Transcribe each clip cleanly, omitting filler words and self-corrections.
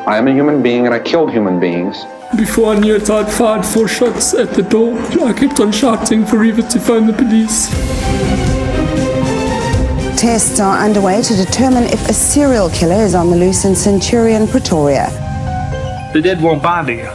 I am a human being and I killed human beings. Before I knew it, I'd fired 4 shots at the door. I kept on shouting for Eva to phone the police. Tests are underway to determine if a serial killer is on the loose in Centurion, Pretoria. The dead won't bother you.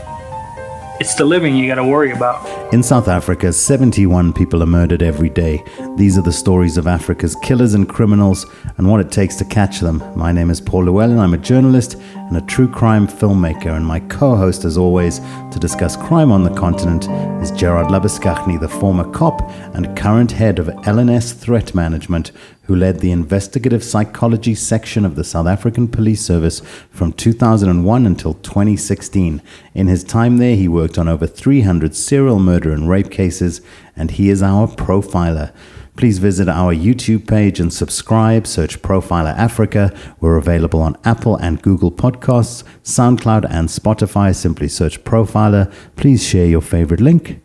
It's the living you gotta worry about. In South Africa, 71 people are murdered every day. These are the stories of Africa's killers and criminals and what it takes to catch them. My name is Paul Llewellyn. I'm a journalist and a true crime filmmaker, and my co-host, as always, to discuss crime on the continent is Gerard Labuschagne, the former cop and current head of LNS Threat Management, who led the investigative psychology section of the South African Police Service from 2001 until 2016. In his time there, he worked on over 300 serial murder and rape cases, and he is our profiler. Please visit our YouTube page and subscribe. Search Profiler Africa. We're available on Apple and Google Podcasts, SoundCloud and Spotify. Simply search Profiler. Please share your favorite link.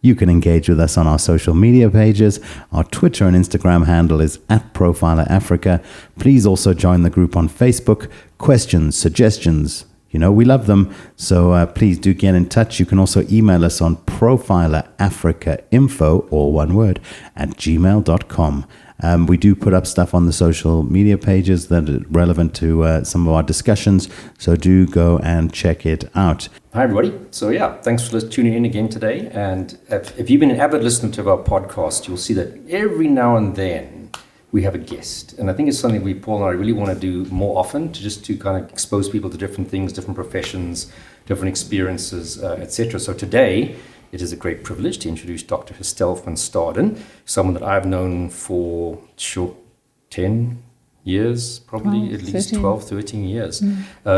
You can engage with us on our social media pages. Our Twitter and Instagram handle is @ProfilerAfrica. Please also join the group on Facebook. Questions, suggestions, we love them. So please do get in touch. You can also email us on profilerafricainfo, all one word, @gmail.com. We do put up stuff on the social media pages that are relevant to some of our discussions, so do go and check it out. Hi, everybody. So, thanks for tuning in again today. And if you've been an avid listener to our podcast, you'll see that every now and then we have a guest. And I think it's something Paul and I really want to do more often, to kind of expose people to different things, different professions, different experiences, etc. So today, it is a great privilege to introduce Dr. Hestelle van Staden, someone that I've known for 10 years, probably at least 12, 13 years.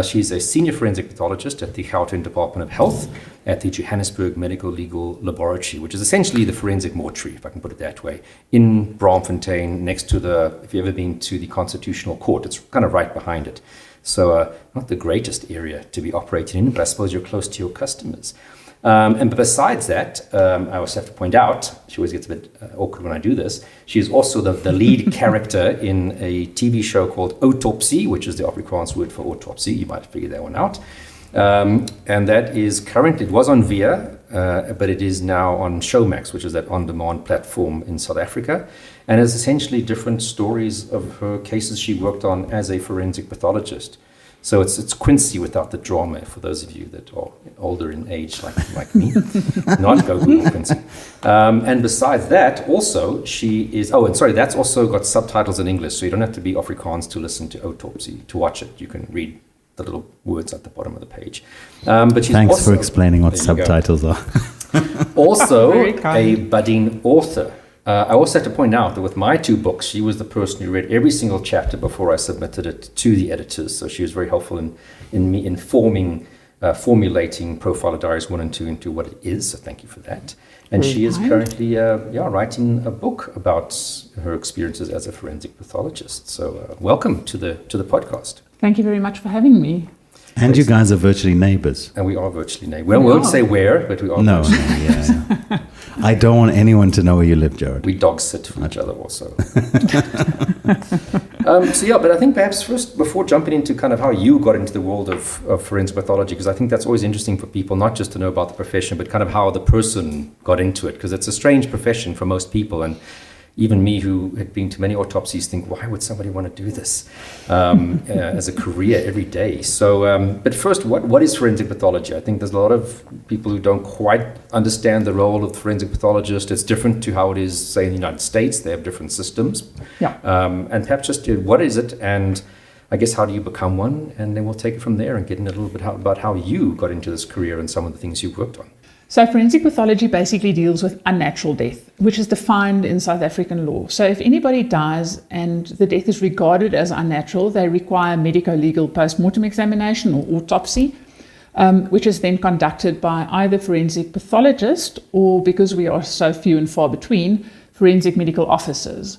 She's a senior forensic pathologist at the Gauteng Department of Health at the Johannesburg Medical Legal Laboratory, which is essentially the forensic mortuary, if I can put it that way, in Braamfontein, next to if you've ever been to the Constitutional Court, it's kind of right behind it. So not the greatest area to be operating in, but I suppose you're close to your customers. And besides that, I also have to point out, she always gets a bit awkward when I do this, she is also the lead character in a TV show called Autopsy, which is the Afrikaans word for autopsy. You might figure that one out. And that is currently, it was on VIA, but it is now on Showmax, which is that on-demand platform in South Africa. And it's essentially different stories of her cases she worked on as a forensic pathologist. So it's Quincy without the drama, for those of you that are older in age like me. Not go Google Quincy. And besides that, also, she is... Oh, and sorry, that's also got subtitles in English, so you don't have to be Afrikaans to listen to Autopsy. To watch it, you can read the little words at the bottom of the page. But she's Thanks also, for explaining what subtitles are. Also a budding author. I also have to point out that with my 2 books, she was the person who read every single chapter before I submitted it to the editors. So she was very helpful in me formulating Profiler Diaries 1 and 2 into what it is. So thank you for that. And she is currently writing a book about her experiences as a forensic pathologist. So welcome to the podcast. Thank you very much for having me. And you guys are virtually neighbors. And we are virtually neighbors. We won't say where, but we are. No, yeah. I don't want anyone to know where you live, Jared. We dog sit for each other also. But I think perhaps first, before jumping into kind of how you got into the world of forensic pathology, because I think that's always interesting for people, not just to know about the profession, but kind of how the person got into it, because it's a strange profession for most people. And even me, who had been to many autopsies, think, why would somebody want to do this as a career every day? So, but first, what is forensic pathology? I think there's a lot of people who don't quite understand the role of the forensic pathologist. It's different to how it is, say, in the United States. They have different systems. Yeah. And perhaps just what is it, and I guess how do you become one? And then we'll take it from there and get in a little bit about how you got into this career and some of the things you've worked on. So forensic pathology basically deals with unnatural death, which is defined in South African law. So if anybody dies and the death is regarded as unnatural, they require medico-legal post-mortem examination or autopsy, which is then conducted by either forensic pathologist or, because we are so few and far between, forensic medical officers.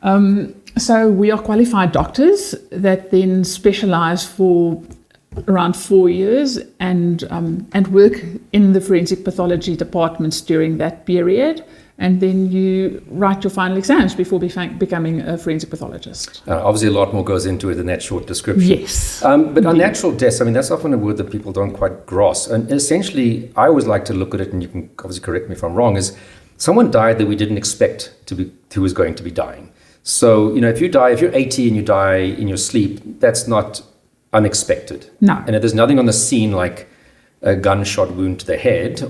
So we are qualified doctors that then specialize for around 4 years and work in the forensic pathology departments during that period. and then you write your final exams before becoming a forensic pathologist. Obviously, a lot more goes into it than that short description. Yes. But unnatural deaths, I mean, that's often a word that people don't quite grasp. And essentially, I always like to look at it, and you can obviously correct me if I'm wrong, is someone died that we didn't expect who was going to be dying. So, if you're 80 and you die in your sleep, that's not unexpected. No. And if there's nothing on the scene like a gunshot wound to the head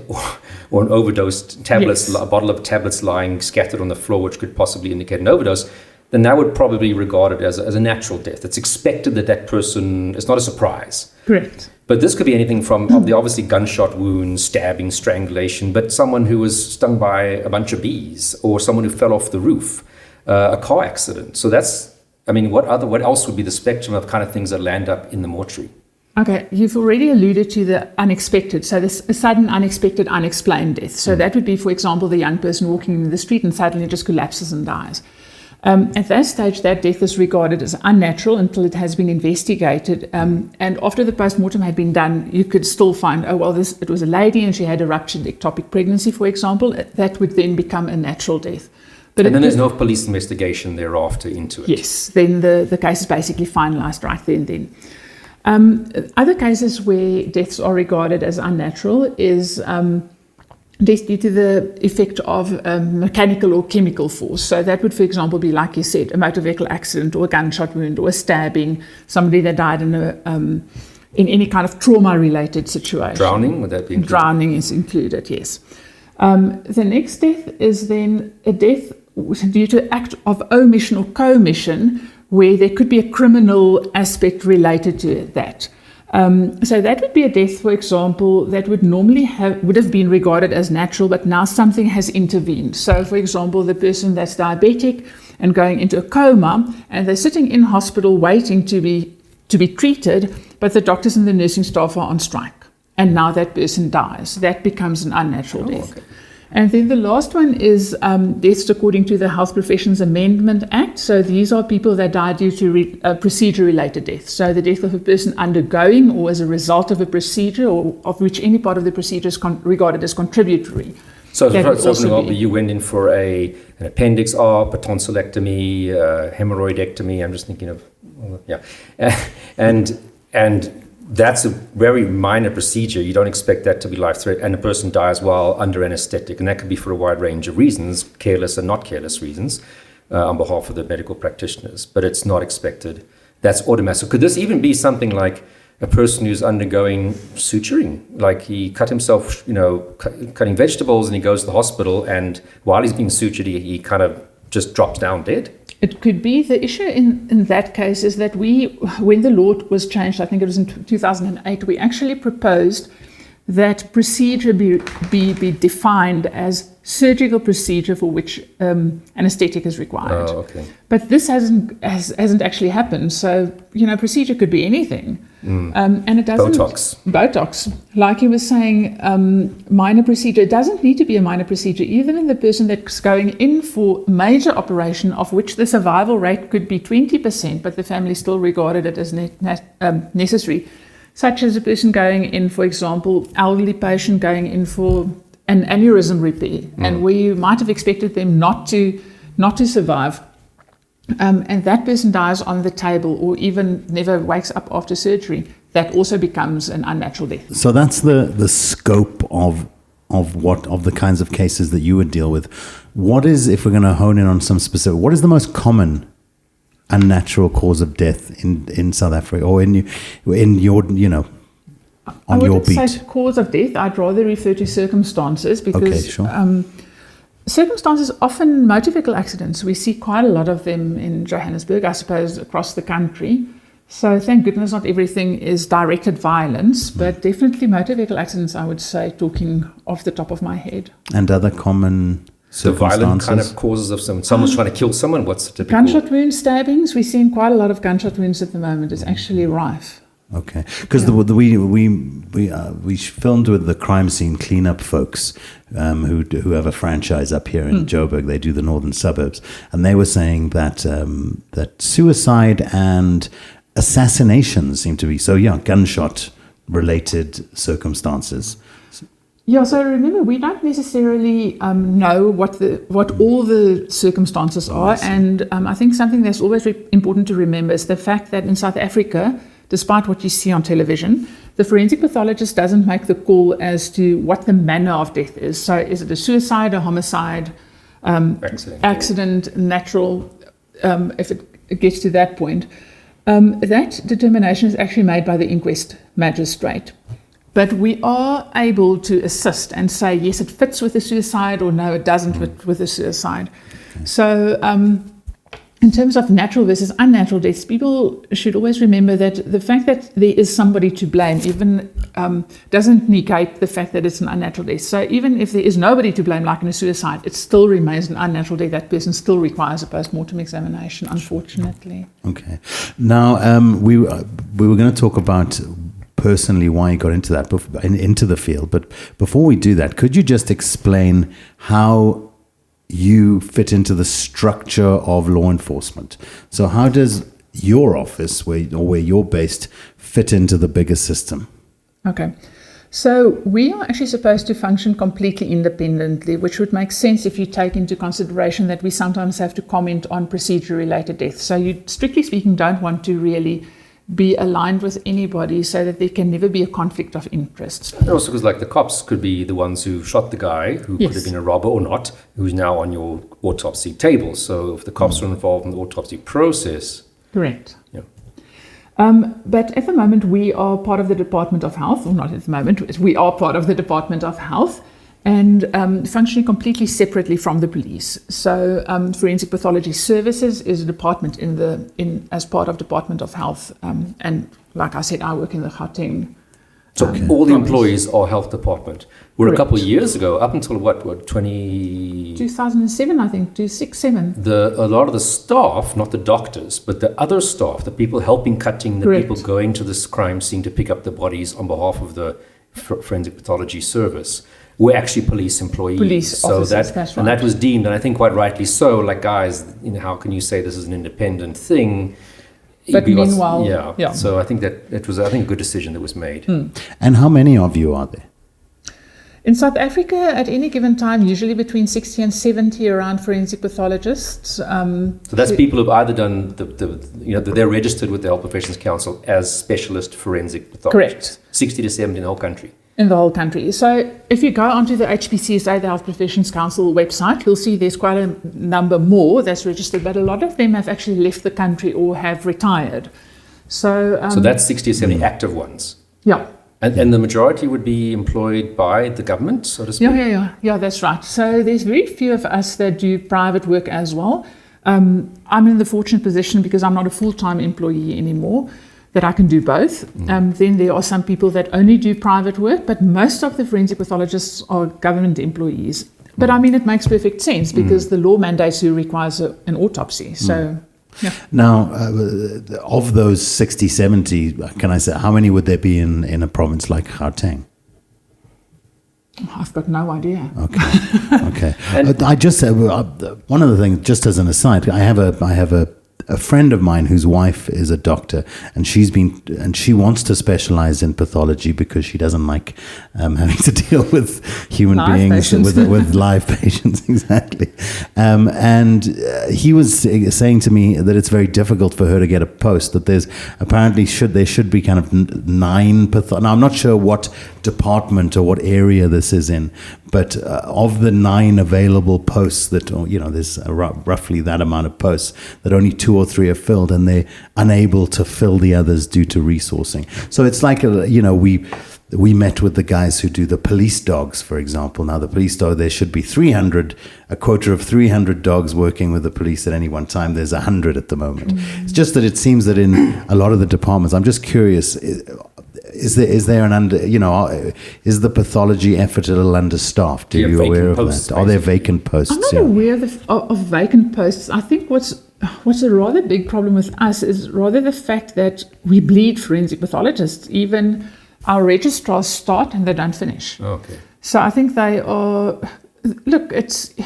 or an overdosed tablets, Yes. a bottle of tablets lying scattered on the floor, which could possibly indicate an overdose, then that would probably be regarded as a natural death. It's expected that person, it's not a surprise. Correct. But this could be anything from the obviously gunshot wounds, stabbing, strangulation, but someone who was stung by a bunch of bees, or someone who fell off the roof, a car accident. So what else would be the spectrum of kind of things that land up in the mortuary? Okay, you've already alluded to the unexpected, so this sudden, unexpected, unexplained death. So that would be, for example, the young person walking in the street and suddenly just collapses and dies. At that stage, that death is regarded as unnatural until it has been investigated. And after the post-mortem had been done, you could still find, it was a lady and she had a ruptured ectopic pregnancy, for example. That would then become a natural death. But and then there's no police investigation thereafter into it. Yes, then the case is basically finalised right there and then. Other cases where deaths are regarded as unnatural is death due to the effect of mechanical or chemical force. So that would, for example, be, like you said, a motor vehicle accident or a gunshot wound or a stabbing, somebody that died in any kind of trauma-related situation. Drowning, would that be included? Drowning is included, yes. The next death is then a death due to act of omission or commission, where there could be a criminal aspect related to that. So that would be a death, for example, that would normally would have been regarded as natural, but now something has intervened. So, for example, the person that's diabetic and going into a coma, and they're sitting in hospital waiting to be treated, but the doctors and the nursing staff are on strike, and now that person dies. That becomes an unnatural death. Okay. And then the last one is deaths according to the Health Professions Amendment Act. So these are people that die due to procedure-related deaths. So the death of a person undergoing or as a result of a procedure, or of which any part of the procedure is regarded as contributory. So for example, you went in for an appendix op, a tonsillectomy, hemorrhoidectomy. I'm just thinking of, and that's a very minor procedure. You don't expect that to be life-threatening, and a person dies while under anesthetic, and that could be for a wide range of reasons, careless and not careless reasons, on behalf of the medical practitioners. But it's not expected. That's automatic. So could this even be something like a person who's undergoing suturing, like he cut himself, cutting vegetables, and he goes to the hospital, and while he's being sutured, he kind of just drops down dead? It could be. The issue in that case is that when the law was changed, I think it was in 2008, we actually proposed that procedure be defined as surgical procedure for which anesthetic is required. Oh, okay. But this hasn't actually happened. So, procedure could be anything. And it doesn't... Botox. Like he was saying, minor procedure. It doesn't need to be a minor procedure. Even in the person that's going in for major operation, of which the survival rate could be 20%, but the family still regarded it as necessary. Such as a person going in, for example, elderly patient going in for an aneurysm repair, and where you might have expected them not to survive, and that person dies on the table or even never wakes up after surgery, that also becomes an unnatural death. So that's the scope of the kinds of cases that you would deal with. What is, if we're going to hone in on some specific, what is the most common unnatural cause of death in South Africa, or in your on your beat? I wouldn't say cause of death. I'd rather refer to circumstances, because okay, sure. Circumstances, often motor vehicle accidents. We see quite a lot of them in Johannesburg, I suppose, across the country. So thank goodness not everything is directed violence, but definitely motor vehicle accidents, I would say, talking off the top of my head. And other common the violent kind of causes of someone's trying to kill someone. What's the typical? Gunshot wound stabbings. We're seeing quite a lot of gunshot wounds at the moment. It's actually rife. Okay, because we filmed with the crime scene cleanup folks who have a franchise up here in Joburg. They do the northern suburbs, and they were saying that that suicide and assassinations seem to be gunshot related circumstances. Yeah, so remember, we don't necessarily know what all the circumstances are, and I think something that's always important to remember is the fact that in South Africa, despite what you see on television, the forensic pathologist doesn't make the call as to what the manner of death is. So is it a suicide, a homicide, accident, natural, if it gets to that point. That determination is actually made by the inquest magistrate. But we are able to assist and say, yes, it fits with a suicide, or no, it doesn't fit with a suicide. Okay. So in terms of natural versus unnatural deaths, people should always remember that the fact that there is somebody to blame even doesn't negate the fact that it's an unnatural death. So even if there is nobody to blame, like in a suicide, it still remains an unnatural death. That person still requires a post-mortem examination, unfortunately. Okay. Now, we were going to talk about personally why you got into that, into the field. But before we do that, could you just explain how you fit into the structure of law enforcement? So how does your office, where you're based, fit into the bigger system? Okay. So we are actually supposed to function completely independently, which would make sense if you take into consideration that we sometimes have to comment on procedure-related deaths. So you, strictly speaking, don't want to really be aligned with anybody so that there can never be a conflict of interest. And also because like the cops could be the ones who shot the guy, who could have been a robber or not, who's now on your autopsy table. So if the cops are involved in the autopsy process. Correct. Yeah. But at the moment we are part of the Department of Health, or not at the moment, we are part of the Department of Health, and functioning completely separately from the police. So Forensic Pathology Services is a department as part of Department of Health. And like I said, I work in the Gauteng. So all the employees are health department. We're a couple of years ago, up until what 2007, I think, 2006-7. A lot of the staff, not the doctors, but the other staff, the people helping cutting, the people going to this crime scene to pick up the bodies on behalf of the Forensic Pathology Service, were actually police employees. Police officers, that's right. And that was deemed, and I think quite rightly so, like, guys, how can you say this is an independent thing? But meanwhile, yeah. So I think that it was, a good decision that was made. And how many of you are there? In South Africa, at any given time, usually between 60 and 70 around forensic pathologists. So that's people who've either done they're registered with the Health Professions Council as specialist forensic pathologists. Correct. 60 to 70 in the whole country. In the whole country. So if you go onto the HPCSA, the Health Professions Council website, you'll see there's quite a number more that's registered, but a lot of them have actually left the country or have retired. So that's 60 or 70 active ones. Yeah. And the majority would be employed by the government, so to speak? Yeah, that's right. So there's very few of us that do private work as well. I'm in the fortunate position because I'm not a full-time employee anymore, that I can do both. Then there are some people that only do private work, but most of the forensic pathologists are government employees. But I mean, it makes perfect sense because the law mandates who requires an autopsy. So, yeah. Now, of those 60, 70, can I say, how many would there be in a province like Gauteng? I've got no idea. Okay. I just one of the things, just as an aside, I have a friend of mine whose wife is a doctor, and she wants to specialize in pathology because she doesn't like having to deal with human beings, with live patients, exactly. And he was saying to me that it's very difficult for her to get a post, that there should be kind of 9 Now, I'm not sure what department or what area this is in, but of the 9 available posts that, there's roughly that amount of posts, that only 2 or 3 are filled, and they're unable to fill the others due to resourcing. So it's like, we met with the guys who do the police dogs, for example. Now, the police dog, there should be a quota of 300 dogs working with the police at any one time. There's 100 at the moment. It's just that it seems that in a lot of the departments, I'm just curious, is the pathology effort a little understaffed? Are you aware of that? Are there vacant posts? I'm not aware of vacant posts. I think what's a rather big problem with us is rather the fact that we bleed forensic pathologists. Even our registrars start and they don't finish. Okay. So I think they are. Look,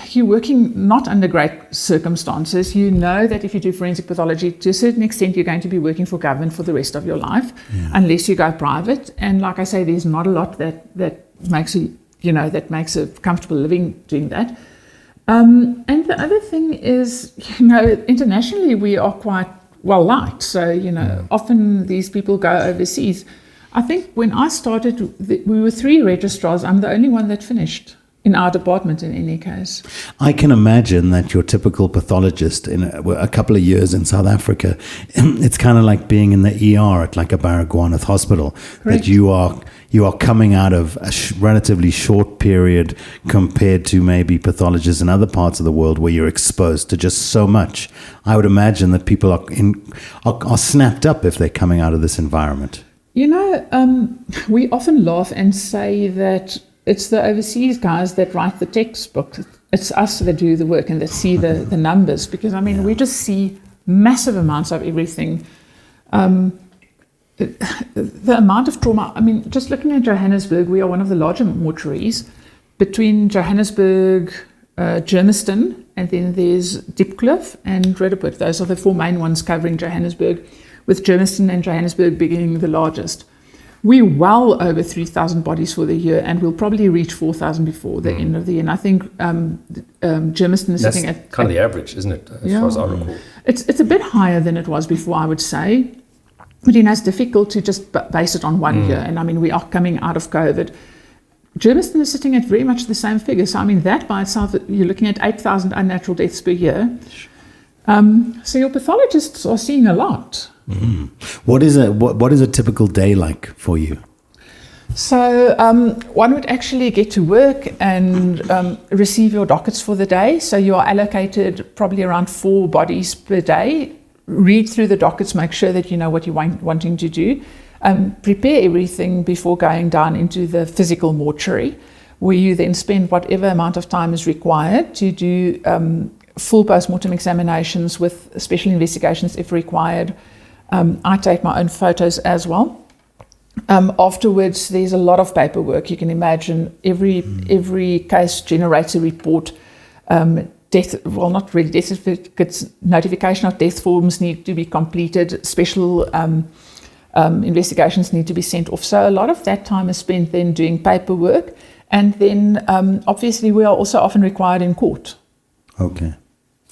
you're working not under great circumstances. You know that if you do forensic pathology, to a certain extent, you're going to be working for government for the rest of your life, unless you go private. And like I say, there's not a lot that makes that makes a comfortable living doing that. And the other thing is, internationally we are quite well liked. So, often these people go overseas. I think when I started, we were 3 registrars. I'm the only one that finished in our department in any case. I can imagine that your typical pathologist in a couple of years in South Africa, it's kind of like being in the ER at like a Baragwanath hospital. Correct. That you are coming out of a relatively short period compared to maybe pathologists in other parts of the world where you're exposed to just so much. I would imagine that people are snapped up if they're coming out of this environment. We often laugh and say that it's the overseas guys that write the textbook. It's us that do the work and that see the numbers, because, we just see massive amounts of everything. The amount of trauma, just looking at Johannesburg, we are one of the larger mortuaries. Between Johannesburg, Germiston, and then there's Diepkloof and Roodepoort. Those are the 4 main ones covering Johannesburg, with Germiston and Johannesburg being the largest. We're well over 3,000 bodies for the year, and we'll probably reach 4,000 before the end of the year. And I think Germiston is sitting at... kind of the average, isn't it, as far as I recall? It's a bit higher than it was before, I would say. But it's difficult to just base it on 1 year. And we are coming out of COVID. Germiston is sitting at very much the same figure. So, that by itself, you're looking at 8,000 unnatural deaths per year. So your pathologists are seeing a lot. Mm. What is a typical day like for you? So one would actually get to work and receive your dockets for the day. So you are allocated probably around 4 bodies per day. Read through the dockets, make sure that you know what you're wanting to do. Prepare everything before going down into the physical mortuary, where you then spend whatever amount of time is required to do full post-mortem examinations with special investigations if required. I take my own photos as well. Afterwards, there's a lot of paperwork. You can imagine every case generates a report. Death, well, not really death certificates, notification of death forms need to be completed. Special investigations need to be sent off. So a lot of that time is spent then doing paperwork. And then obviously we are also often required in court. Okay.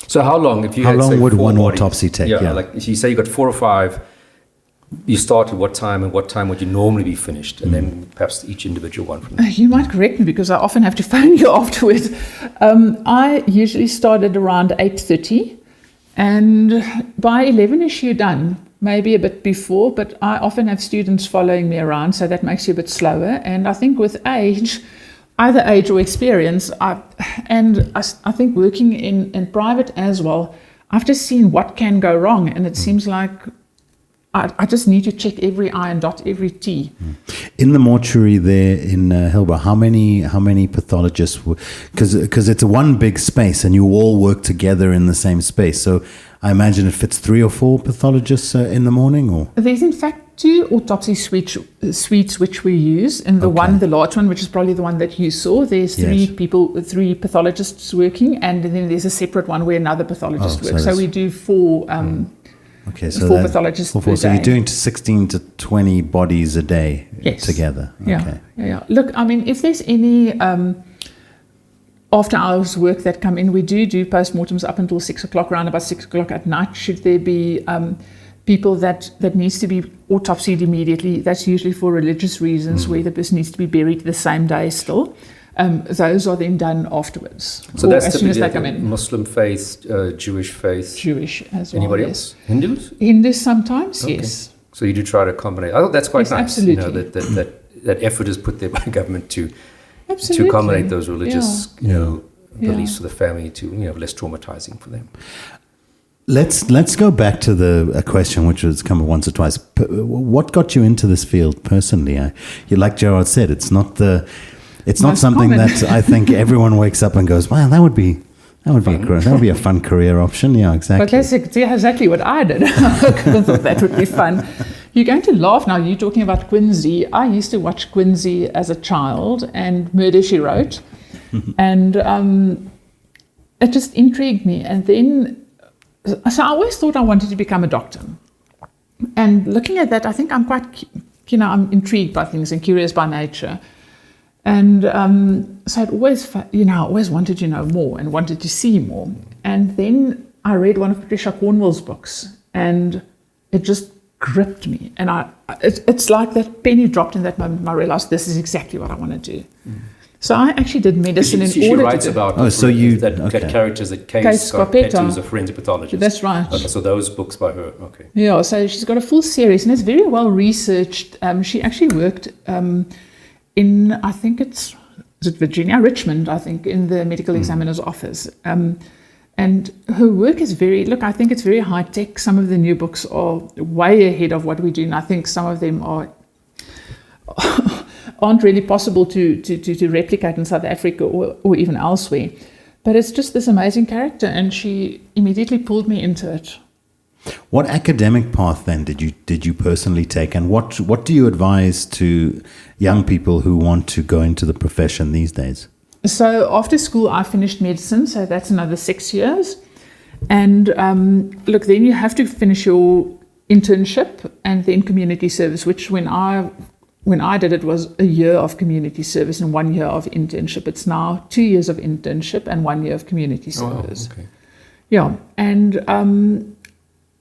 So how long, if you how had, long say, would 4 one bodies, autopsy take? Yeah, like if you say you got 4 or 5, you start at what time and what time would you normally be finished? And then perhaps each individual one from there. You might correct me because I often have to phone you afterwards. I usually start at around 8:30 and by 11ish you're done. Maybe a bit before, but I often have students following me around, so that makes you a bit slower. And I think with age, either age or experience, I think working in private as well, I've just seen what can go wrong, and it seems like I just need to check every I and dot every T. In the mortuary there in Hillbrow, how many pathologists? Because it's a one big space, and you all work together in the same space. So I imagine it fits 3 or 4 pathologists in the morning, or there's in fact 2 autopsy suites which we use, and the large one, which is probably the one that you saw, there's 3 pathologists working, and then there's a separate one where another pathologist works. So we do 4. So 4 pathologists per day. So you're doing 16 to 20 bodies a day together. Okay. Yeah. Look, if there's any after hours work that come in, we do postmortems up until 6 o'clock, around about 6 o'clock at night. Should there be people that needs to be autopsied immediately, that's usually for religious reasons, where the person needs to be buried the same day still. Those are then done afterwards. So that's as soon as they come in. Muslim faith, Jewish faith. Jewish as well. Anybody else? Hindus? Hindus sometimes, yes. So you do try to accommodate. I thought that's quite nice. Absolutely. That effort is put there by government to accommodate those religious beliefs for the family to less traumatizing for them. Let's go back to a question which has come once or twice. What got you into this field personally? Like Gerard said, it's not something that I think everyone wakes up and goes, "Wow, that would be a fun career option." Yeah, exactly. But that's exactly what I did. I thought that would be fun. You're going to laugh now. You're talking about Quincy. I used to watch Quincy as a child and Murder, She Wrote, and it just intrigued me. And then, so I always thought I wanted to become a doctor. And looking at that, I think I'm quite, I'm intrigued by things and curious by nature. And so I'd always, I always wanted to know more and wanted to see more. And then I read one of Patricia Cornwell's books, and it just gripped me. And it's like that penny dropped in that moment. I realized this is exactly what I want to do. So I actually did medicine She in order writes to about that characters that Case Scarpetta, who's a forensic pathologist. That's right. Okay, so those books by her. Okay. Yeah, so she's got a full series, and it's very well researched. She actually worked in, I think is it Virginia, Richmond, I think, in the medical examiner's office. And her work is I think it's very high tech. Some of the new books are way ahead of what we do, and I think some of them aren't really possible to replicate in South Africa or even elsewhere. But it's just this amazing character, and she immediately pulled me into it. What academic path then did you personally take, and what do you advise to young people who want to go into the profession these days? So after school, I finished medicine, so that's another 6 years. And then you have to finish your internship and then community service, which when I did it was a year of community service and 1 year of internship. It's now 2 years of internship and 1 year of community service. Oh, okay. Yeah, and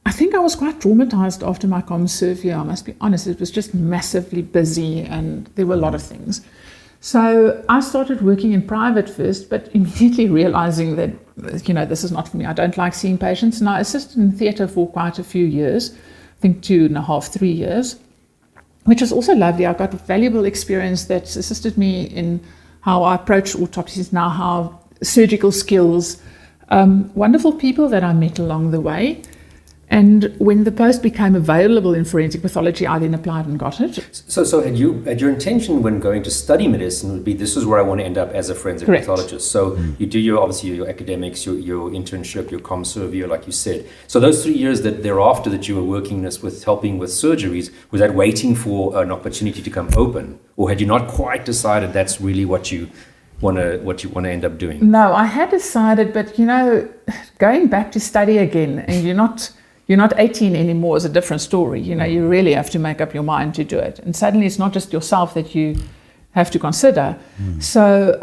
I think I was quite traumatized after my ComServe year, I must be honest. It was just massively busy and there were a lot of things. So I started working in private first, but immediately realizing that, this is not for me. I don't like seeing patients. And I assisted in theatre for quite a few years, I think 2.5, 3 years, which was also lovely. I got valuable experience that assisted me in how I approach autopsies now, how surgical skills, wonderful people that I met along the way. And when the post became available in forensic pathology, I then applied and got it. So had your intention when going to study medicine would be, this is where I want to end up as a forensic Correct. pathologist. So you do obviously your academics, your internship, your ComServe year, like you said. So those 3 years that thereafter that you were working with helping with surgeries, was that waiting for an opportunity to come open, or had you not quite decided that's really what you want to end up doing? No, I had decided, but going back to study again, and you're not 18 anymore is a different story. You really have to make up your mind to do it. And suddenly it's not just yourself that you have to consider. So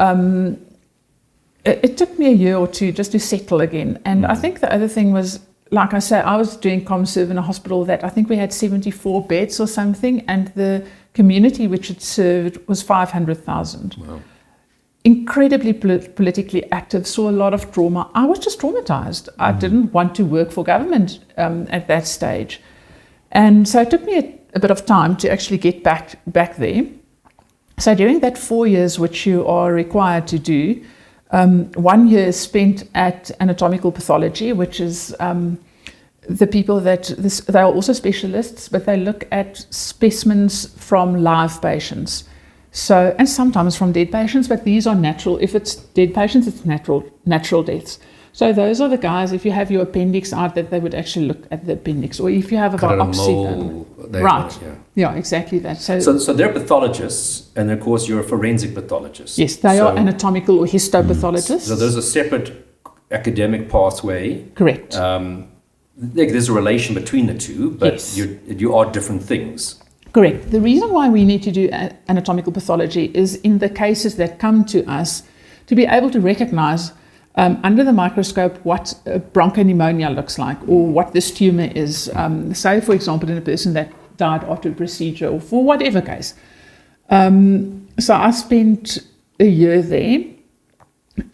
it took me a year or two just to settle again. And I think the other thing was, like I say, I was doing ComServe in a hospital that I think we had 74 beds or something, and the community which it served was 500,000. Wow. Incredibly politically active, saw a lot of trauma. I was just traumatized. I didn't want to work for government at that stage. And so it took me a bit of time to actually get back there. So during that 4 years, which you are required to do, 1 year is spent at anatomical pathology, which is the people they are also specialists, but they look at specimens from live patients. So, and sometimes from dead patients, but these are natural. If it's dead patients, it's natural deaths. So those are the guys, if you have your appendix out, that they would actually look at the appendix. Or if you have a biopsy done. Right. Yeah, exactly that. So they're pathologists, and of course you're a forensic pathologist. Yes, they are anatomical or histopathologists. So there's a separate academic pathway. Correct. There's a relation between the two, but yes. you are different things. Correct. The reason why we need to do anatomical pathology is in the cases that come to us to be able to recognize under the microscope what bronchopneumonia looks like or what this tumor is. Say, for example, in a person that died after a procedure or for whatever case. So I spent a year there,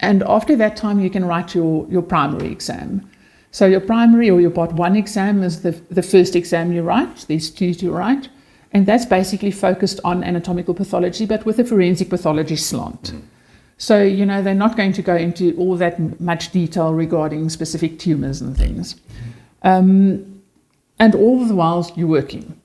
and after that time you can write your primary exam. So your primary or your part 1 exam is the first exam you write. There's 2 to write. And that's basically focused on anatomical pathology, but with a forensic pathology slant. So, they're not going to go into all that much detail regarding specific tumors and things. And all the while you're working.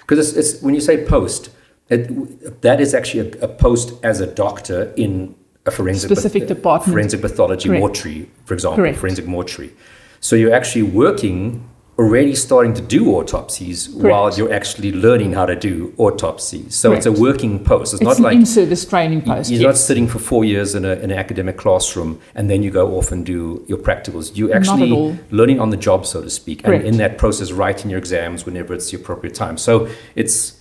Because it's when you say post, that is actually a post as a doctor in a forensic specific department. Forensic pathology Correct. mortuary, for example, Correct. forensic mortuary. So you're actually working, already starting to do autopsies Correct. while you're actually learning how to do autopsies. So Correct. it's a working post. It's not an like in-service training post. You're not sitting for 4 years in an academic classroom and then you go off and do your practicals. You're actually learning on the job, so to speak. Correct. And in that process, writing your exams whenever it's the appropriate time. So it's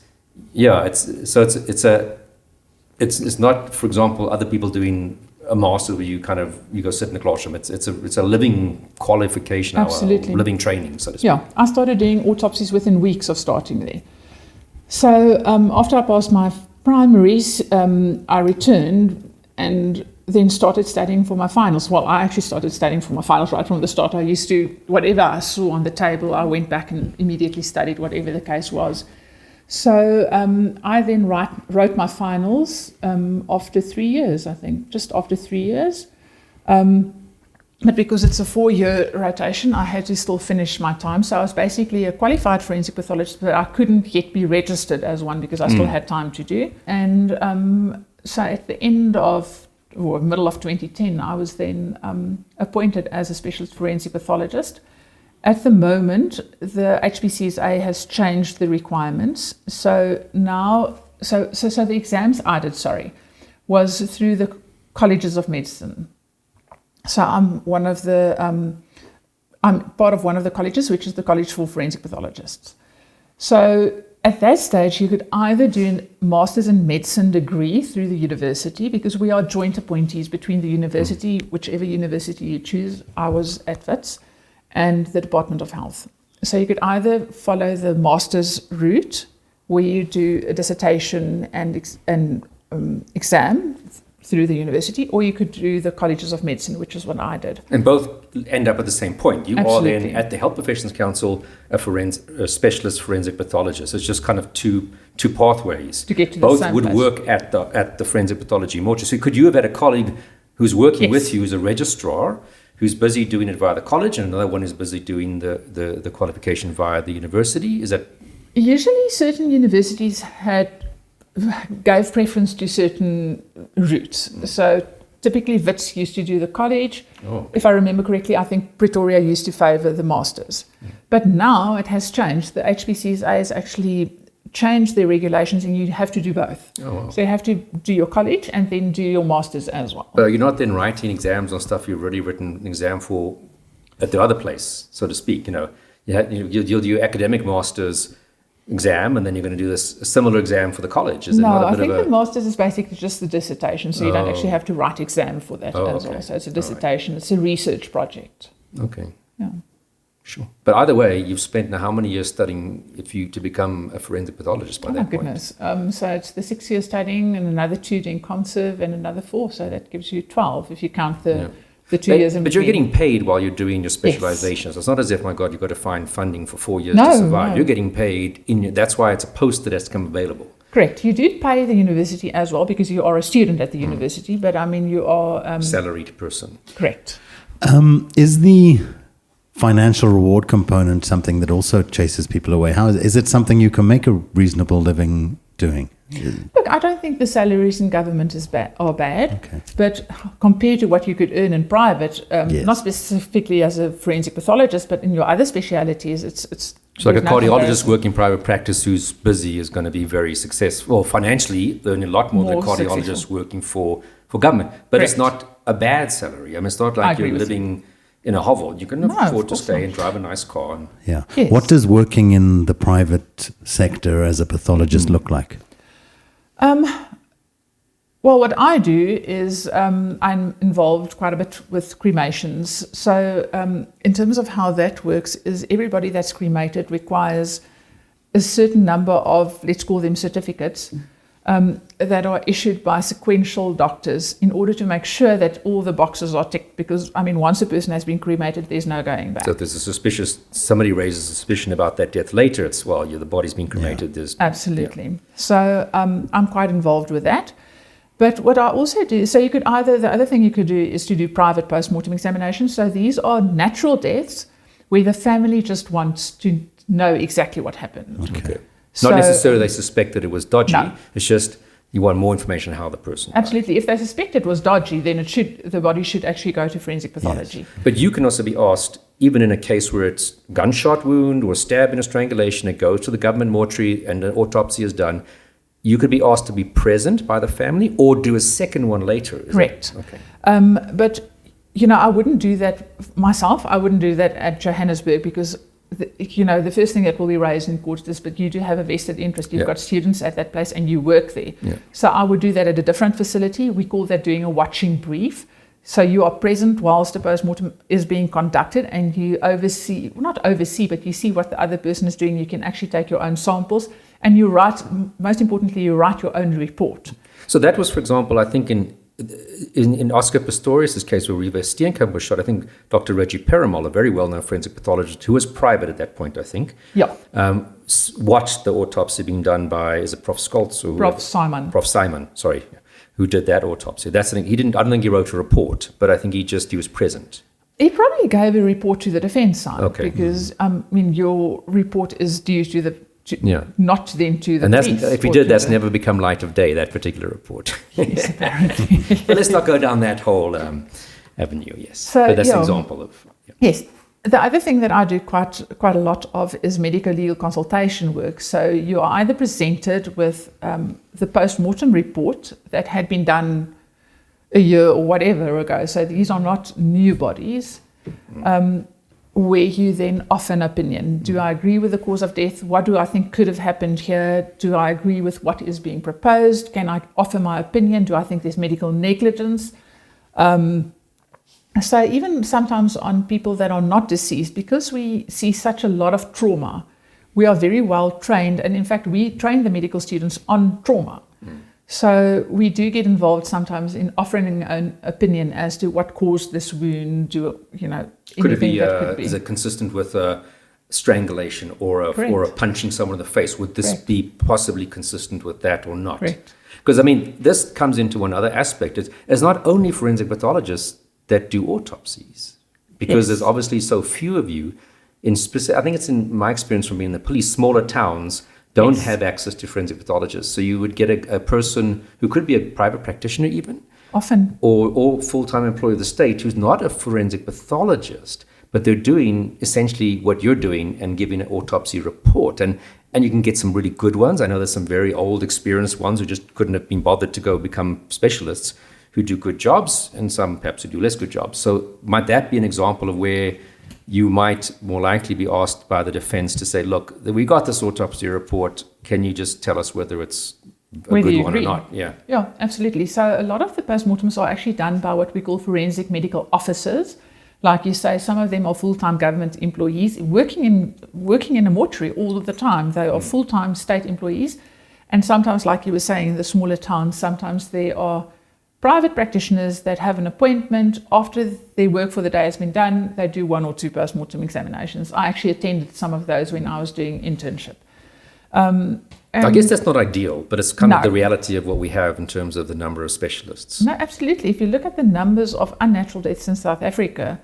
it's not, for example, other people doing a master where you go sit in the classroom. It's a living qualification, Absolutely. Or living training, so to speak. Yeah, I started doing autopsies within weeks of starting there. So after I passed my primaries, I returned and then started studying for my finals. Well, I actually started studying for my finals right from the start. I used to, whatever I saw on the table, I went back and immediately studied whatever the case was. So I then wrote my finals after 3 years, I think, just after 3 years. But because it's a 4-year rotation, I had to still finish my time. So I was basically a qualified forensic pathologist, but I couldn't yet be registered as one because I still had time to do. And so at the end of, or middle of 2010, I was then appointed as a specialist forensic pathologist. At the moment, the HPCSA has changed the requirements. So now, so the exams I did, was through the colleges of medicine. So I'm part of one of the colleges, which is the College for Forensic Pathologists. So at that stage, you could either do a master's in medicine degree through the university, because we are joint appointees between the university, whichever university you choose. I was at WITS, and the Department of Health. So you could either follow the master's route, where you do a dissertation and exam through the university, or you could do the colleges of medicine, which is what I did. And both end up at the same point. You Absolutely. are then at the Health Professions Council a specialist forensic pathologist. It's just kind of two pathways. To get to both the same would place. work at the forensic pathology mortuary. So could you have had a colleague who's working Yes. with you, who's a registrar, who's busy doing it via the college, and another one is busy doing the qualification via the university? Is that Usually certain universities gave preference to certain routes. So typically WITS used to do the college. Oh. If I remember correctly, I think Pretoria used to favour the masters. But now it has changed. The HPCSA has actually changed their regulations, and you have to do both. Oh, wow. So you have to do your college and then do your masters as well. you're not then writing exams on stuff you've already written an exam for at the other place, so to speak? You'll do your academic master's exam, and then you're going to do a similar exam for the college. Is it No, not a I bit think of a... the master's is basically just the dissertation, so you don't actually have to write exam for that Oh, as okay. well. So it's a All right. dissertation, it's a research project. Okay, Yeah. sure. But either way, you've spent now how many years studying to become a forensic pathologist by Oh my that point? goodness. So it's the 6 years studying and another 2 doing conserve and another 4. So that gives you 12 if you count the 2 years in But you're between. getting paid while you're doing your specializations. So it's not as if, my God, you've got to find funding for 4 years No, to survive. no. You're getting paid. That's why it's a post that has become available. Correct. You do pay the university as well because you are a student at the university, but I mean you are... Salaried person. correct. Is the financial reward component something that also chases people away? How is it something you can make a reasonable living doing? Look, I don't think the salaries in government are bad, Okay. but compared to what you could earn in private, Yes. not specifically as a forensic pathologist, but in your other specialities, it's So like a there's no cardiologist comparison. working private practice who's busy is going to be very successful. Well, financially, earning a lot more than a More cardiologist successful. working for government. But it's Correct. not a bad salary. I mean, it's not I like agree you're with living in a hovel. You can No, of afford to course stay not. and drive a nice car. And Yeah. Yes. What does working in the private sector as a pathologist look like? Well, what I do is I'm involved quite a bit with cremations. So in terms of how that works is everybody that's cremated requires a certain number of, let's call them certificates, that are issued by sequential doctors in order to make sure that all the boxes are ticked. Because, I mean, once a person has been cremated, there's no going back. so if there's somebody raises a suspicion about that death later, it's, well, the body's been cremated. There's Absolutely. So I'm quite involved with that. But what I also do, so the other thing you could do is to do private post-mortem examinations. So these are natural deaths where the family just wants to know exactly what happened. Okay. So- Not necessarily they suspect that it was dodgy. No. It's just you want more information on how the person died. Absolutely. If they suspect it was dodgy, then the body should actually go to forensic pathology. But you can also be asked, even in a case where it's gunshot wound or stab in a strangulation, it goes to the government mortuary and an autopsy is done. You could be asked to be present by the family or do a second one later. Is Correct. that- okay. But, I wouldn't do that myself. I wouldn't do that at Johannesburg because the first thing that will be raised in court is, but you do have a vested interest. You've got students at that place and you work there. Yeah. So I would do that at a different facility. We call that doing a watching brief. So you are present whilst the post-mortem is being conducted, and you oversee, well, not oversee, but you see what the other person is doing. You can actually take your own samples, and you write, most importantly, you write your own report. So that was, for example, I think in Oscar Pistorius' case where Riva Steenkamp was shot, I think Dr. Reggie Perumal, a very well-known forensic pathologist who was private at that point, I think, watched the autopsy being done by, is it Prof. Scholz? Or Prof. Simon. Prof. Simon, sorry, who did that autopsy. That's the thing. I don't think he wrote a report, but I think he was present. He probably gave a report to the defense side, Okay. because, your report is due to not then to the And police. if he did, that's never become light of day, that particular report. Yes, apparently. But let's not go down that whole avenue, yes. So, but that's an example of... Yes. The other thing that I do quite a lot of is medico-legal consultation work. So you are either presented with the post-mortem report that had been done a year or whatever ago. So these are not new bodies, where you then offer an opinion. Do I agree with the cause of death? What do I think could have happened here? Do I agree with what is being proposed? Can I offer my opinion? Do I think there's medical negligence? So even sometimes on people that are not deceased, because we see such a lot of trauma, we are very well trained. And in fact, we train the medical students on trauma. So we do get involved sometimes in offering an opinion as to what caused this wound. Could it be, is it consistent with strangulation or a punching someone in the face? Would this be possibly consistent with that or not? Correct. Because, this comes into another aspect. It's not only forensic pathologists that do autopsies, because there's obviously so few of you. I think it's in my experience from being in the police, smaller towns don't have access to forensic pathologists. So you would get a person who could be a private practitioner even, often, or full-time employee of the state who's not a forensic pathologist, but they're doing essentially what you're doing and giving an autopsy report. And you can get some really good ones. I know there's some very old, experienced ones who just couldn't have been bothered to go become specialists, who do good jobs, and some perhaps who do less good jobs. So might that be an example of where you might more likely be asked by the defense to say, look, we got this autopsy report. Can you just tell us whether it's a good one or not? Yeah, absolutely. So a lot of the postmortems are actually done by what we call forensic medical officers. Like you say, some of them are full-time government employees working in a mortuary all of the time. They are full-time state employees. And sometimes, like you were saying, in the smaller towns, sometimes there are private practitioners that have an appointment after their work for the day has been done. They do 1 or 2 post-mortem examinations. I actually attended some of those when I was doing internship. I guess that's not ideal, but it's kind of the reality of what we have in terms of the number of specialists. No, absolutely. If you look at the numbers of unnatural deaths in South Africa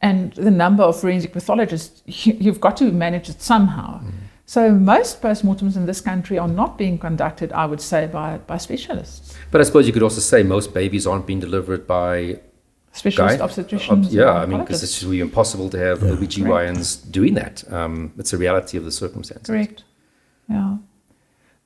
and the number of forensic pathologists, you've got to manage it somehow. So most postmortems in this country are not being conducted, I would say, by specialists. But I suppose you could also say most babies aren't being delivered by specialist obstetricians. Because it's really impossible to have OBGYNs doing that. It's a reality of the circumstances. Correct. Yeah.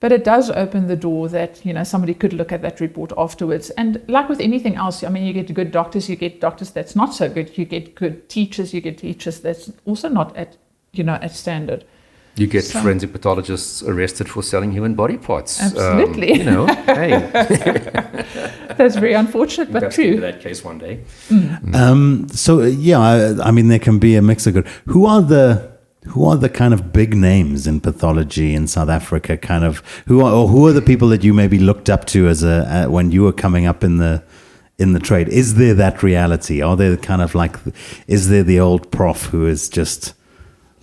But it does open the door that, somebody could look at that report afterwards. And like with anything else, you get good doctors, you get doctors that's not so good, you get good teachers, you get teachers that's also not at standard. You get forensic pathologists arrested for selling human body parts. Absolutely. Hey. That's very unfortunate, but Perhaps true. Get to that case one day. There can be a mix of good. Who are the kind of big names in pathology in South Africa? Who are the people that you maybe looked up to as when you were coming up in the trade? Is there that reality? Are there is there the old prof who is just...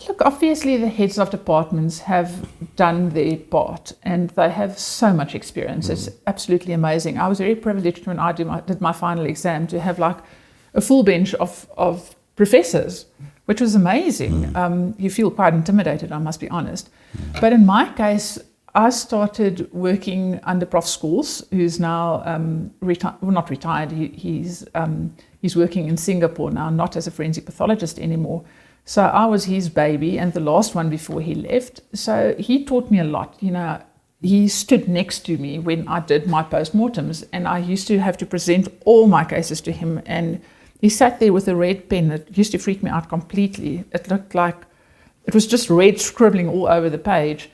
Look, obviously the heads of departments have done their part and they have so much experience. It's absolutely amazing. I was very privileged when I did my final exam to have a full bench of professors, which was amazing. You feel quite intimidated, I must be honest. But in my case, I started working under Prof. Schools, who's now not retired. He's working in Singapore now, not as a forensic pathologist anymore. So I was his baby and the last one before he left. So he taught me a lot. He stood next to me when I did my postmortems, and I used to have to present all my cases to him. And he sat there with a red pen. It used to freak me out completely. It looked like It was just red scribbling all over the page.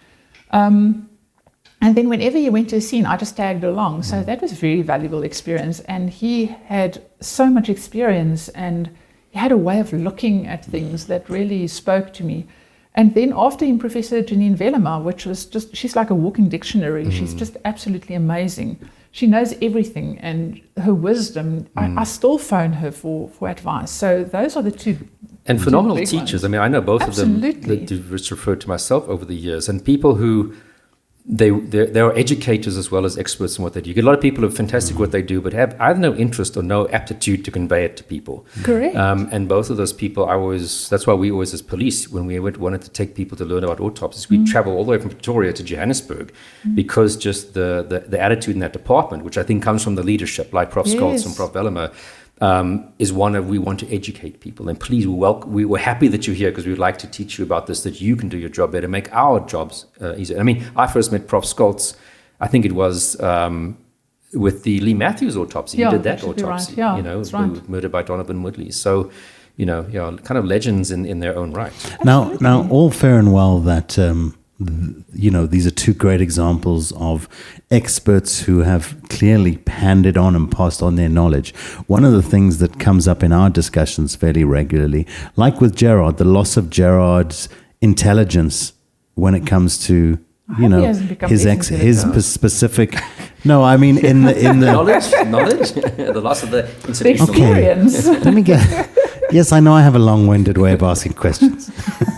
And then whenever he went to a scene, I just tagged along. So that was a very valuable experience. And he had so much experience, and he had a way of looking at things that really spoke to me. And then after him, Professor Janine Velema, which was just, she's like a walking dictionary. She's just absolutely amazing. She knows everything, and her wisdom, I still phone her for advice. So those are the two. And phenomenal big teachers. ones. I mean, I know both Absolutely. of them that you've just referred to myself over the years, and people who they are educators as well as experts in what they do. You get a lot of people who are fantastic at what they do, but have either no interest or no aptitude to convey it to people. Correct. And both of those people, that's why we always, as police, when we wanted to take people to learn about autopsies, we travel all the way from Pretoria to Johannesburg, because just the attitude in that department, which I think comes from the leadership, like Prof. Scholz and Prof. Velema, is one of, we want to educate people. And please, we're happy that you're here, because we would like to teach you about this, that you can do your job better, make our jobs easier. I mean, I first met Prof. Scholz, I think it was with the Lee Matthews autopsy. Yeah, he did that absolutely autopsy, right. Yeah, you know, that's right. who was murdered by Donovan Woodley. So, you know, kind of legends in their own right. Now, all fair and well that, you know, these are two great examples of experts who have clearly handed on and passed on their knowledge. One of the things that comes up in our discussions fairly regularly, like with Gerard, the loss of Gerard's intelligence when it comes to, you know, his specific. No, I mean in the knowledge, the loss of the institutional experience. Let me get. Yes, I know I have a long-winded way of asking questions.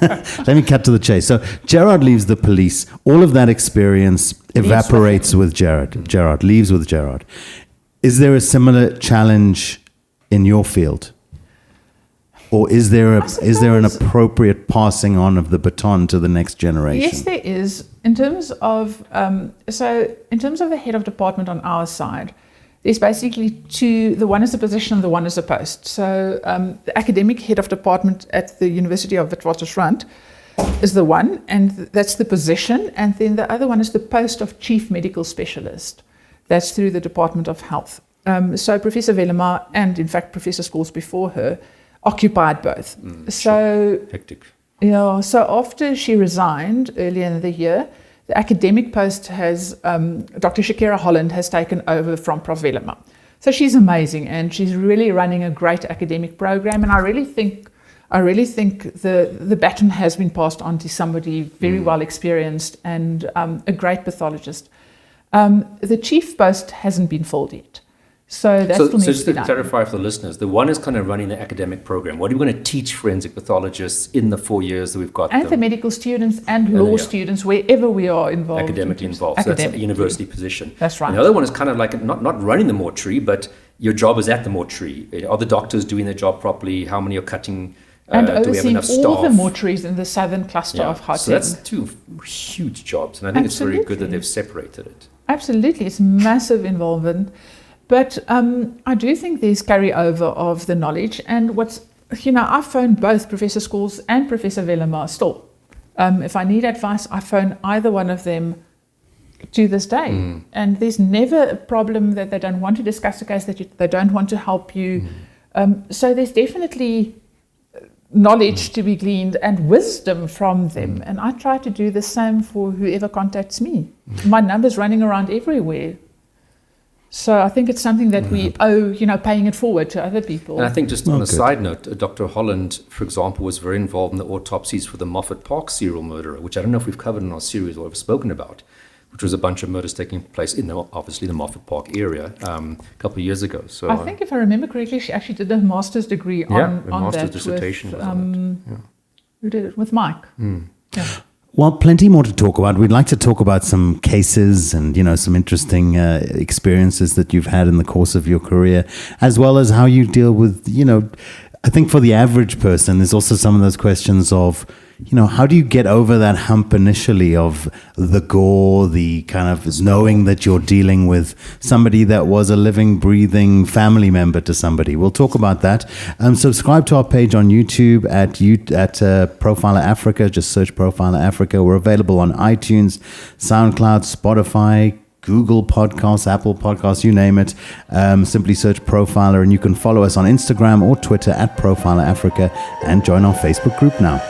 Let me cut to the chase. So Gerard leaves the police. All of that experience evaporates with Gerard. Gerard leaves with Gerard. Is there a similar challenge in your field? Or is there an appropriate passing on of the baton to the next generation? Yes, there is. In terms of the head of department on our side, there's basically two. The one is a position and the one is a post. So the academic head of department at the University of Witwatersrand is the one, and that's the position. And then the other one is the post of chief medical specialist. That's through the Department of Health. So Professor Velema and, in fact, Professor Scholz before her occupied both. So hectic. Yeah. So after she resigned earlier in the year, the academic post has, Dr. Shakira Holland has taken over from Prof. Velema. So she's amazing, and she's really running a great academic program. And I really think the baton has been passed on to somebody very well experienced and a great pathologist. The chief post hasn't been filled yet. So that's so just to clarify for the listeners, the one is kind of running the academic program. What are we going to teach forensic pathologists in the 4 years that we've got? And the medical students and law students, wherever we are involved. Academically involved. So that's a university position. That's right. And the other one is kind of like not running the mortuary, but your job is at the mortuary. Are the doctors doing their job properly? How many are cutting? And do we have overseeing enough all staff? the mortuaries in the southern cluster of Gauteng. So that's two huge jobs. And I think it's very good that they've separated it. Absolutely. It's massive involvement. But I do think there's carryover of the knowledge. And I phone both Professor Scholz and Professor Velema still. If I need advice, I phone either one of them to this day. And there's never a problem that they don't want to discuss the case, that they don't want to help you. So there's definitely knowledge to be gleaned and wisdom from them. And I try to do the same for whoever contacts me. My number's running around everywhere. So I think it's something that we owe, paying it forward to other people. And I think just on a side note, Dr. Holland, for example, was very involved in the autopsies for the Moffat Park serial murderer, which I don't know if we've covered in our series or have spoken about, which was a bunch of murders taking place in, obviously, the Moffat Park area a couple of years ago. So I think if I remember correctly, she actually did a master's degree on master's that dissertation with, was on it. who did it? With Mike. Yeah. Well, plenty more to talk about. We'd like to talk about some cases and, some interesting experiences that you've had in the course of your career, as well as how you deal with, I think for the average person, there's also some of those questions of, how do you get over that hump initially of the gore, the kind of knowing that you're dealing with somebody that was a living, breathing family member to somebody? We'll talk about that. Subscribe to our page on YouTube at Profiler Africa. Just search Profiler Africa. We're available on iTunes, SoundCloud, Spotify, Google Podcasts, Apple Podcasts, you name it. Simply search Profiler, and you can follow us on Instagram or Twitter at Profiler Africa and join our Facebook group now.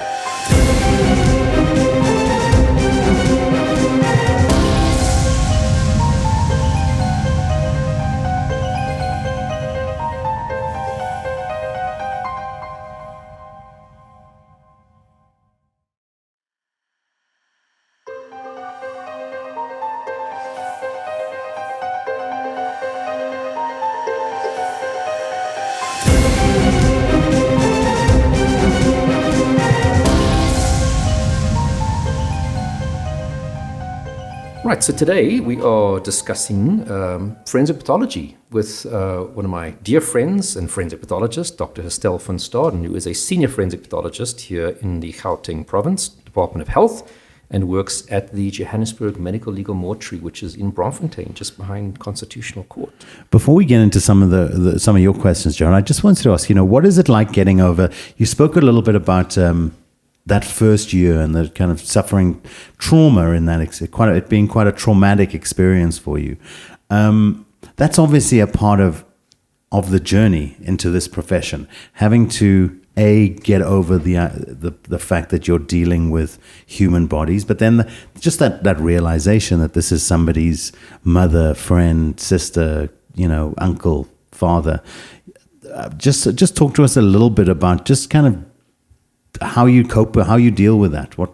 Right, so today we are discussing forensic pathology with one of my dear friends and forensic pathologist, Dr. Hestelle van Staden, who is a senior forensic pathologist here in the Gauteng province, Department of Health, and works at the Johannesburg Medical Legal Mortuary, which is in Braamfontein, just behind Constitutional Court. Before we get into some of some of your questions, John, I just wanted to ask, what is it like getting over? You spoke a little bit about that first year and the kind of suffering trauma in that, it being quite a traumatic experience for you. That's obviously a part of the journey into this profession, having to get over the fact that you're dealing with human bodies, but then just that realization that this is somebody's mother, friend, sister, uncle, father. Just talk to us a little bit about just kind of how you cope, how you deal with that. My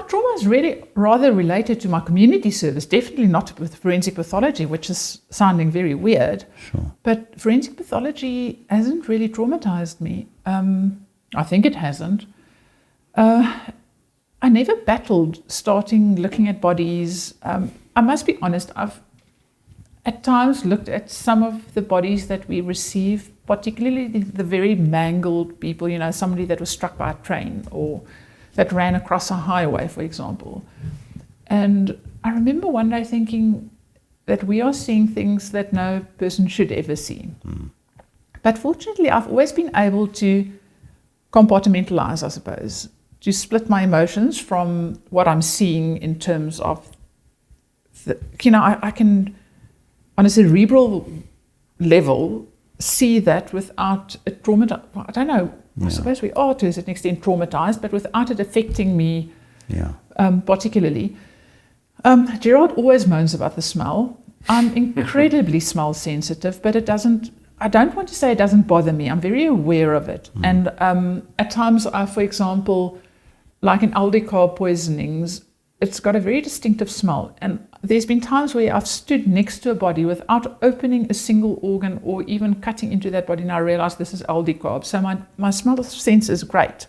trauma is really rather related to my community service, definitely not with forensic pathology, which is sounding very weird. Sure. But forensic pathology hasn't really traumatized me. I think it hasn't. I never battled starting looking at bodies. I must be honest, I've at times looked at some of the bodies that we receive, particularly the very mangled people, somebody that was struck by a train or that ran across a highway, for example. And I remember one day thinking that we are seeing things that no person should ever see. Mm. But fortunately, I've always been able to compartmentalize, I suppose, to split my emotions from what I'm seeing in terms of, I can, on a cerebral level, see that without a trauma. I don't know. I suppose we are to a certain extent traumatized, but without it affecting me particularly. Gerard always moans about the smell. I'm incredibly smell sensitive, but I don't want to say it doesn't bother me. I'm very aware of it. Mm. And at times, for example, like in aldehyde poisonings, it's got a very distinctive smell. And there's been times where I've stood next to a body without opening a single organ or even cutting into that body, and I realized this is aldehyde. So my smell sense is great.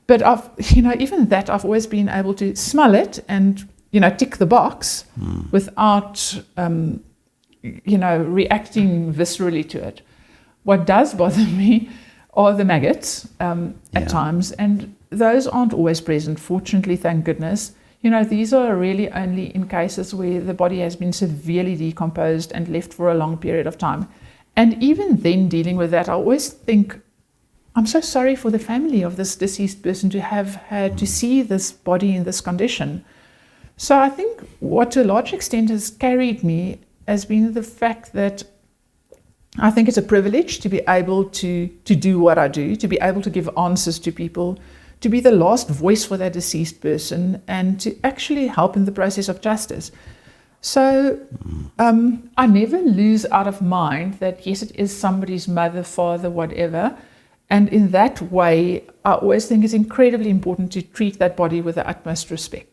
But even that, I've always been able to smell it and, tick the box without, reacting viscerally to it. What does bother me are the maggots at times, and those aren't always present, fortunately, thank goodness. These are really only in cases where the body has been severely decomposed and left for a long period of time. And even then, dealing with that, I always think, I'm so sorry for the family of this deceased person to have had to see this body in this condition. So I think what to a large extent has carried me has been the fact that I think it's a privilege to be able to do what I do, to be able to give answers to people, to be the last voice for that deceased person, and to actually help in the process of justice. So I never lose out of mind that, yes, it is somebody's mother, father, whatever. And in that way, I always think it's incredibly important to treat that body with the utmost respect.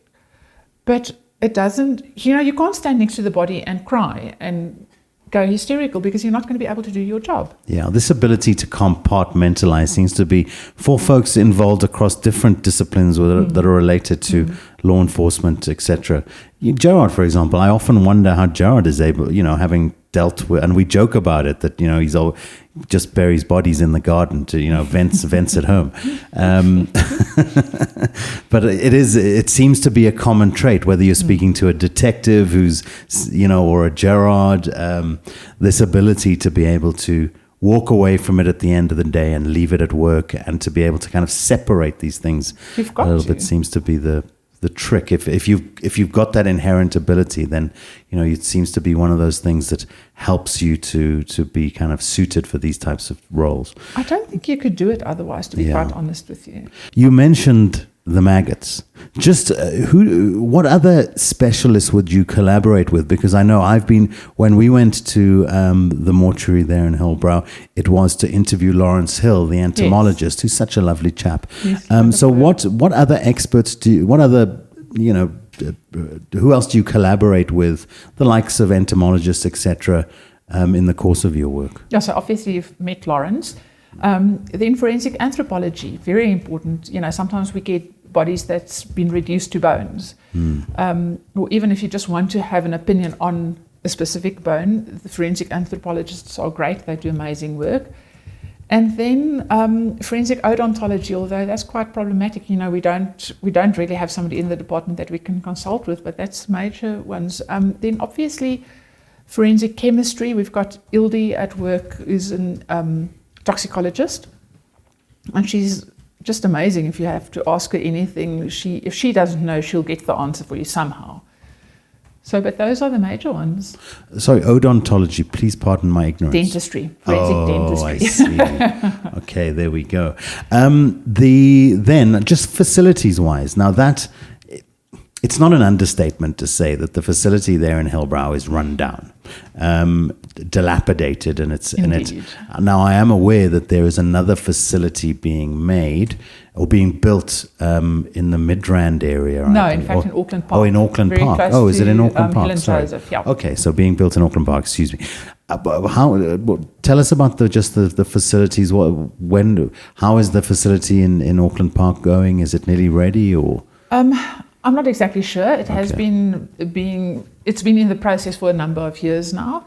But it doesn't, you can't stand next to the body and cry and go hysterical, because you're not going to be able to do your job. Yeah, this ability to compartmentalize seems to be, for folks involved across different disciplines that are related to law enforcement, etc. Gerard, for example, I often wonder how Gerard is able, having dealt with, and we joke about it, that, he's all just buries bodies in the garden to, vents at home. But it seems to be a common trait, whether you're speaking to a detective who's, or a Gerard, this ability to be able to walk away from it at the end of the day and leave it at work, and to be able to kind of separate these things a little bit seems to be the trick. If you've got that inherent ability, then it seems to be one of those things that helps you to be kind of suited for these types of roles. I don't think you could do it otherwise, to be quite honest with you. You mentioned the maggots. Just what other specialists would you collaborate with? Because I know when we went to the mortuary there in Hillbrow, it was to interview Lawrence Hill, the entomologist, who's such a lovely chap. Yes, so what other experts who else do you collaborate with, the likes of entomologists, etc., in the course of your work? Yeah, so obviously you've met Lawrence. Then forensic anthropology, very important. Sometimes we get bodies that's been reduced to bones. Or even if you just want to have an opinion on a specific bone, the forensic anthropologists are great. They do amazing work. And then forensic odontology, although that's quite problematic. You know, we don't really have somebody in the department that we can consult with, but that's major ones. Then obviously forensic chemistry, we've got Ildi at work, who's a toxicologist, and she's just amazing. If you have to ask her anything, if she doesn't know, she'll get the answer for you somehow. So, but those are the major ones. Sorry, odontology, please pardon my ignorance. Dentistry, forensic dentistry. I see. Okay, there we go. Then, just facilities-wise, now that, it's not an understatement to say that the facility there in Hillbrow is run down, dilapidated, and it's now I am aware that there is another facility being made or being built in the Midrand area. No, in fact, in Auckland Park. Oh, in Auckland Very Park. close Oh, is it in to, Auckland Park? Hill and Sorry. Joseph, yeah. Okay, so being built in Auckland Park. Excuse me. Tell us about the facilities. How is the facility in Auckland Park going? Is it nearly ready or? I'm not exactly sure. It has been in the process for a number of years now,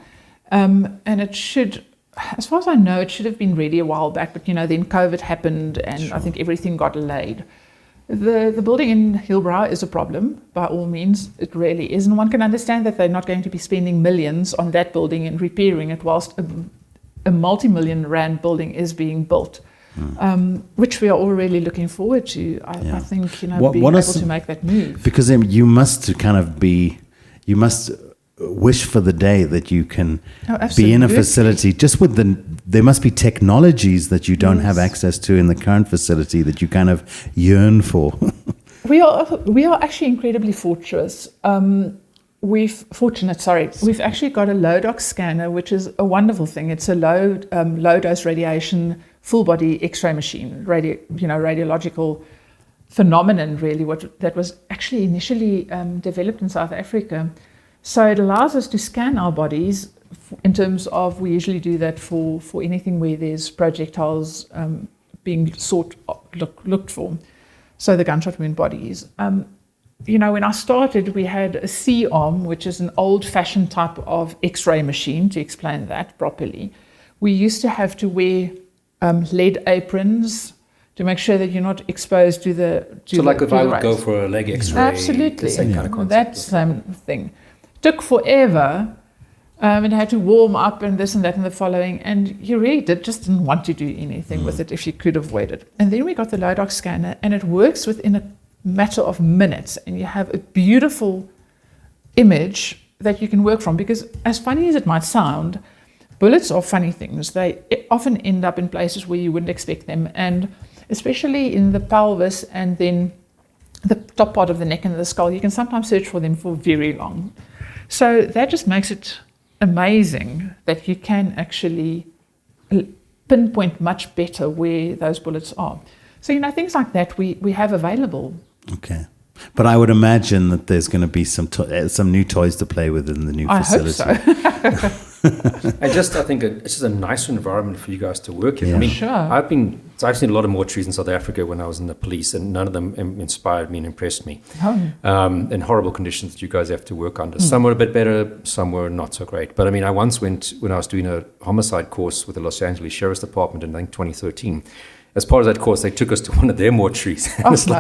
and it should, as far as I know, it should have been ready a while back. But then COVID happened, and I think everything got delayed. The building in Hillbrow is a problem, by all means. It really is, and one can understand that they're not going to be spending millions on that building and repairing it, whilst a multi-million rand building is being built. Which we are all really looking forward to. I think being able to make that move. Because you must you must wish for the day that you can be in a facility just with there must be technologies that you don't have access to in the current facility that you kind of yearn for. We are actually incredibly fortunate. We've actually got a low-dox scanner, which is a wonderful thing. It's a low-dose radiation full-body X-ray machine, radiological phenomenon, really, that was actually initially developed in South Africa. So it allows us to scan our bodies in terms of, we usually do that for anything where there's projectiles being looked for. So the gunshot wound bodies. When I started, we had a C-arm, which is an old-fashioned type of X-ray machine, to explain that properly. We used to have to wear lead aprons to make sure that you're not exposed to the if I would go for a leg X-ray, absolutely, the same kind of concept. That same thing. Took forever, and I had to warm up and this and that and the following, and you really didn't want to do anything with it if you could avoid it. And then we got the low-dox scanner, and it works within a matter of minutes, and you have a beautiful image that you can work from. Because as funny as it might sound, bullets are funny things. They often end up in places where you wouldn't expect them, and especially in the pelvis and then the top part of the neck and the skull, you can sometimes search for them for very long. So that just makes it amazing that you can actually pinpoint much better where those bullets are. So, things like that we have available. Okay. But I would imagine that there's going to be some new toys to play with in the new facility. I hope so. And I think it's just a nicer environment for you guys to work in. Yeah. I mean, Sure. I've seen a lot of mortuaries in South Africa when I was in the police, and none of them inspired me and impressed me. In horrible conditions that you guys have to work under. Some were a bit better, some were not so great. But I mean, I once went, when I was doing a homicide course with the Los Angeles Sheriff's Department in, I think, 2013. As part of that course, they took us to one of their mortuaries.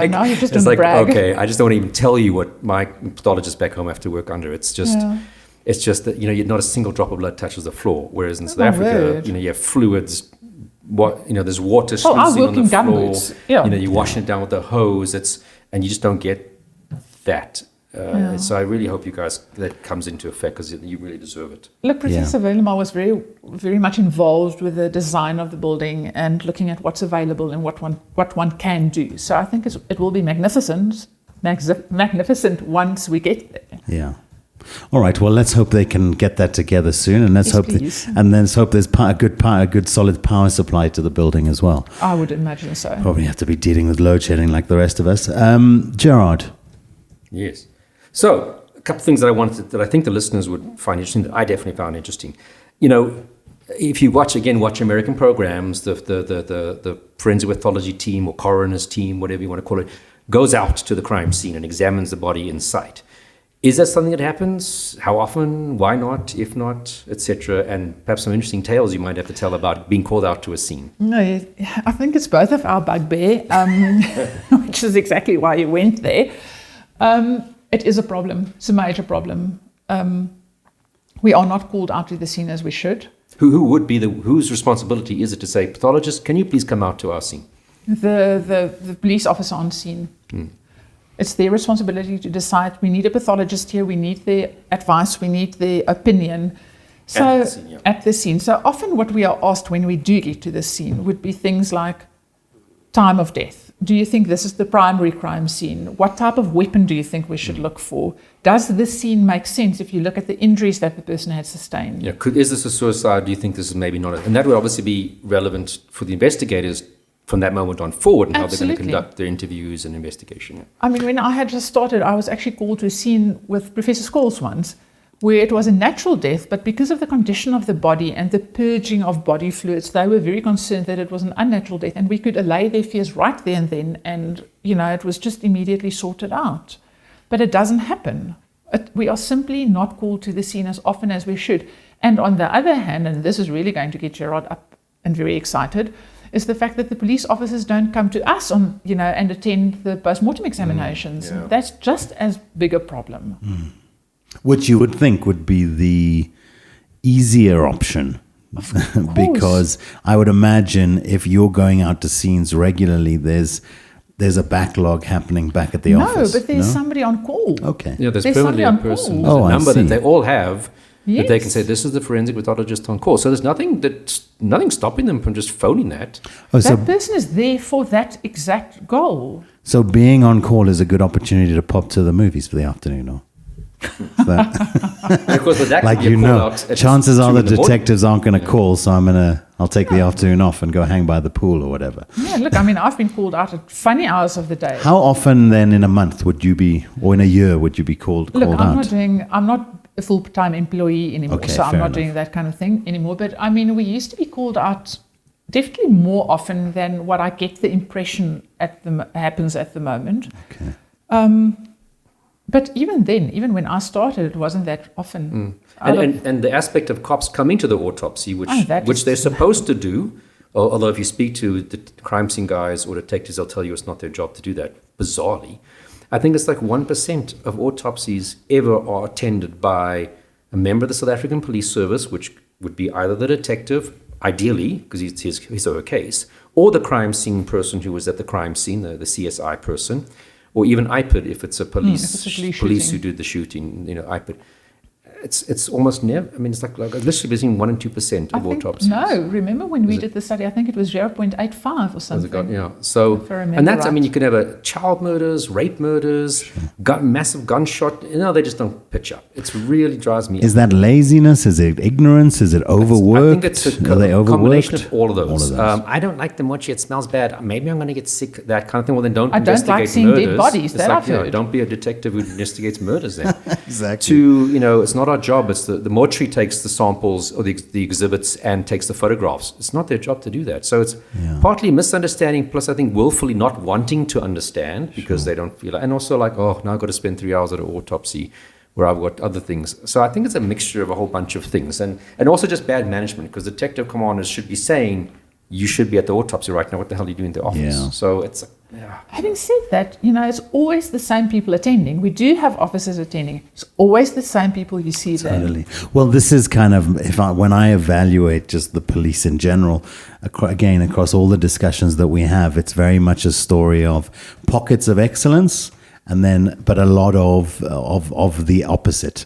Now you're just doing brag. Okay, I just don't want to even tell you what my pathologists back home have to work under. It's just that, you're not a single drop of blood touches the floor. Whereas in South Africa, you have fluids, there's water sluicing on the floor. You're washing it down with a hose. And you just don't get that. So I really hope you guys, that comes into effect, because you really deserve it. Look, Professor Velema was very, very much involved with the design of the building and looking at what's available and what one can do. So I think it will be magnificent once we get there. Yeah. All right. Well, let's hope they can get that together soon, and let's hope there's a good solid power supply to the building as well. I would imagine so. Probably have to be dealing with load shedding like the rest of us. Gerard. Yes. So a couple of things that I think the listeners would find interesting, that I definitely found interesting. If you watch American programs, the Forensic Pathology team or coroner's team, whatever you want to call it, goes out to the crime scene and examines the body in sight. Is that something that happens? How often? Why not? If not, etc. And perhaps some interesting tales you might have to tell about being called out to a scene. No, I think it's both of our bugbear, which is exactly why you went there. It is a problem. It's a major problem. We are not called out to the scene as we should. Whose responsibility is it to say, pathologist, can you please come out to our scene? The police officer on scene. It's their responsibility to decide, we need a pathologist here, we need their advice, we need their opinion. So at the scene. So often what we are asked when we do get to the scene would be things like time of death. Do you think this is the primary crime scene? What type of weapon do you think we should look for? Does this scene make sense if you look at the injuries that the person had sustained? Yeah, is this a suicide? Do you think this is maybe not? And that would obviously be relevant for the investigators from that moment on forward and how they're going to conduct their interviews and investigation. I mean, when I had just started, I was actually called to a scene with Professor Scholes once, where it was a natural death, but because of the condition of the body and the purging of body fluids, they were very concerned that it was an unnatural death, and we could allay their fears right there and then, and, it was just immediately sorted out. But it doesn't happen. We are simply not called to the scene as often as we should. And on the other hand, and this is really going to get Gerard up and very excited, is the fact that the police officers don't come to us on, and attend the post-mortem examinations. That's just as big a problem. Which you would think would be the easier option. Because I would imagine if you're going out to scenes regularly, there's a backlog happening back at the office. No, but there's somebody on call. Okay. Yeah, there's permanently a person. There's a number that they all have. Yes. That they can say, this is the forensic pathologist on call. So there's nothing stopping them from just phoning that. That person is there for that exact goal. So being on call is a good opportunity to pop to the movies for the afternoon, or? Because that chances are the detectives aren't going to call, so I'll take the afternoon off and go hang by the pool or whatever. Yeah, look, I mean, I've been called out at funny hours of the day. How often then in a month would you be, or in a year would you be called out? I'm not a full-time employee anymore, so I'm not doing that kind of thing anymore. But I mean, we used to be called out definitely more often than what I get the impression happens at the moment. Okay. But even then, even when I started, it wasn't that often. And the aspect of cops coming to the autopsy, which they're supposed to do, although if you speak to the crime scene guys or detectives, they'll tell you it's not their job to do that, bizarrely. I think it's like 1% of autopsies ever are attended by a member of the South African Police Service, which would be either the detective, ideally, because he's his or her case, or the crime scene person who was at the crime scene, the CSI person, or even IPID if it's a police who did the shooting, IPID. It's almost never. I mean, it's like literally between 1% and 2% of autopsies. No, remember when we did the study? I think it was 0.85 or something. So, and that's. Right. I mean, you can have child murders, rape murders, massive gunshot. They just don't pitch up. It really drives me. Is that laziness? Is it ignorance? Is it overworked? I think it's a combination of all of those. I don't like them much. It smells bad. Maybe I'm going to get sick. That kind of thing. Well, then don't investigate like seeing murders. Dead bodies. That I've heard. Don't be a detective who investigates murders. Then exactly. It's not our job. It's the mortuary takes the samples or the exhibits and takes the photographs. It's not their job to do that. So it's partly misunderstanding, plus I think willfully not wanting to understand because they don't feel and also like, now I've got to spend 3 hours at an autopsy where I've got other things. So I think it's a mixture of a whole bunch of things and also just bad management because detective commanders should be saying, you should be at the autopsy right now. What the hell are you doing in the office? Yeah. So it's... Having said that, it's always the same people attending. We do have officers attending. It's always the same people you see there. Totally. Well, this is kind of, when I evaluate just the police in general, again, across all the discussions that we have, it's very much a story of pockets of excellence but a lot of the opposite.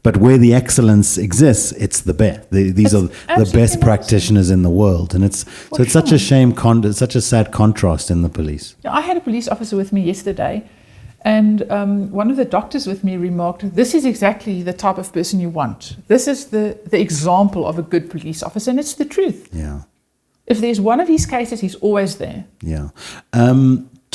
But where the excellence exists, it's the best. These are the best practitioners in the world, and it's such a shame. It's such a sad contrast in the police. I had a police officer with me yesterday, and one of the doctors with me remarked, "This is exactly the type of person you want. This is the example of a good police officer, and it's the truth. Yeah. If there's one of his cases, he's always there." Yeah.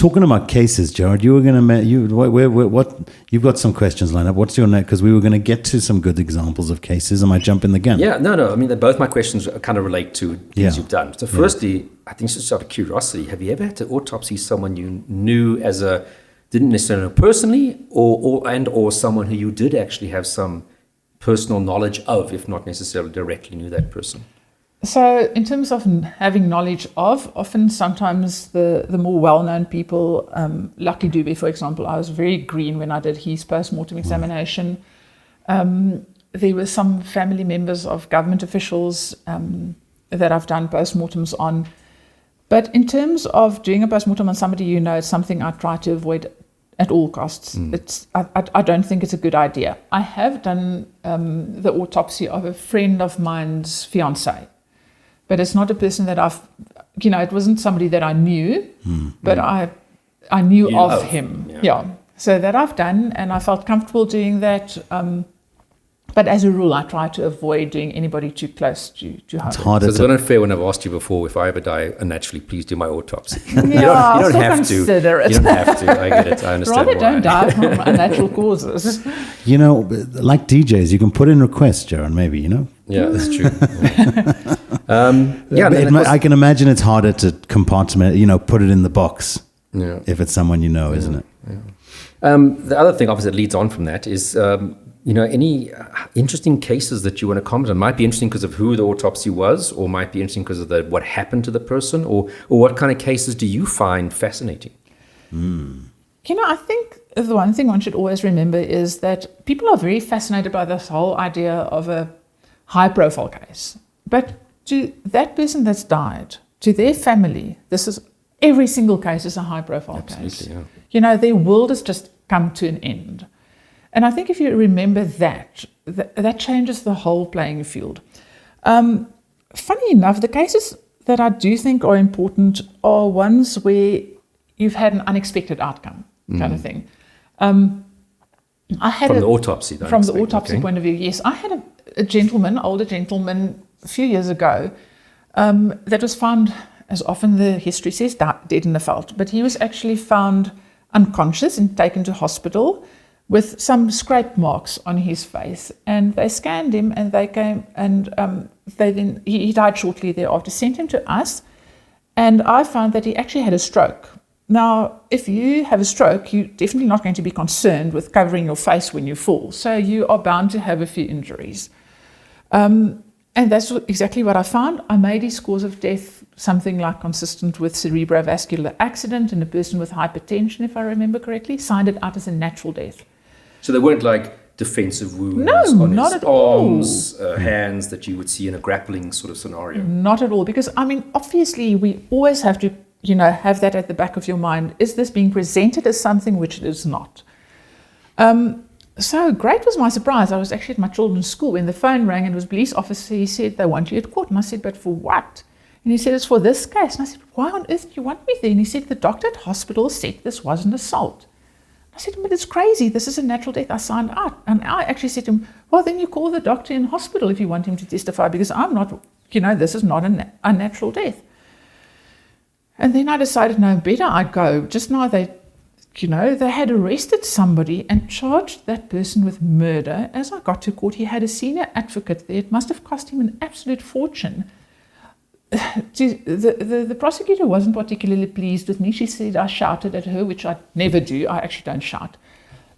Talking about cases, Gerard, you were going to you've got some questions lined up. What's your next? Because we were going to get to some good examples of cases. Am I jumping the gun? Yeah, no. I mean, both my questions kind of relate to things you've done. So, firstly, I think just out of curiosity, have you ever had to autopsy someone you knew didn't necessarily know personally, or someone who you did actually have some personal knowledge of, if not necessarily directly knew that person? So in terms of having knowledge of, often sometimes the more well-known people, Lucky Dube, for example, I was very green when I did his post-mortem examination. There were some family members of government officials that I've done post-mortems on. But in terms of doing a post-mortem on somebody you know, it's something I try to avoid at all costs. I don't think it's a good idea. I have done the autopsy of a friend of mine's fiancé. But it's not a person that it wasn't somebody that I knew, but I knew of him. Yeah. So that I've done, and I felt comfortable doing that. But as a rule, I try to avoid doing anybody too close to home. It's harder. So it's not unfair when I've asked you before, if I ever die unnaturally, please do my autopsy. Yeah, you don't have to. Consider it. You don't have to. I get it. I understand Rather why. don't die from unnatural causes. Like DJs, you can put in requests, Jaron, maybe, Yeah, that's true. I can imagine it's harder to compartment, put it in the box if it's someone isn't it? Yeah. The other thing, obviously, that leads on from that is, any interesting cases that you want to comment on. Might be interesting because of who the autopsy was, or might be interesting because of what happened to the person, or what kind of cases do you find fascinating? I think the one thing one should always remember is that people are very fascinated by this whole idea of a high-profile case. But to that person that's died, to their family, every single case is a high-profile case. Yeah. Their world has just come to an end. And I think if you remember that changes the whole playing field. Funny enough, the cases that I do think are important are ones where you've had an unexpected outcome, kind of thing. I had from the autopsy point of view, yes. I had an older gentleman, a few years ago, that was found, as often the history says, dead in the veld. But he was actually found unconscious and taken to hospital with some scrape marks on his face. And they scanned him, and they came, and he died shortly thereafter, sent him to us, and I found that he actually had a stroke. Now, if you have a stroke, you're definitely not going to be concerned with covering your face when you fall. So you are bound to have a few injuries. And that's exactly what I found. I made his cause of death something like consistent with cerebrovascular accident in a person with hypertension, if I remember correctly, signed it out as a natural death. So they weren't like defensive wounds on his arms, hands that you would see in a grappling sort of scenario? Not at all. Because, obviously we always have to have that at the back of your mind. Is this being presented as something which it is not? So great was my surprise. I was actually at my children's school when the phone rang, and it was a police officer. He said, they want you at court. And I said, but for what? And he said, it's for this case. And I said, why on earth do you want me there? And he said, the doctor at hospital said this was an assault. I said, but it's crazy. This is a natural death. I signed out. And I actually said to him, well, then you call the doctor in hospital if you want him to testify, because I'm not, this is not a unnatural death. And then I decided, no, better I go. Just now they had arrested somebody and charged that person with murder. As I got to court, he had a senior advocate there. It must have cost him an absolute fortune. The prosecutor wasn't particularly pleased with me. She said I shouted at her, which I never do. I actually don't shout.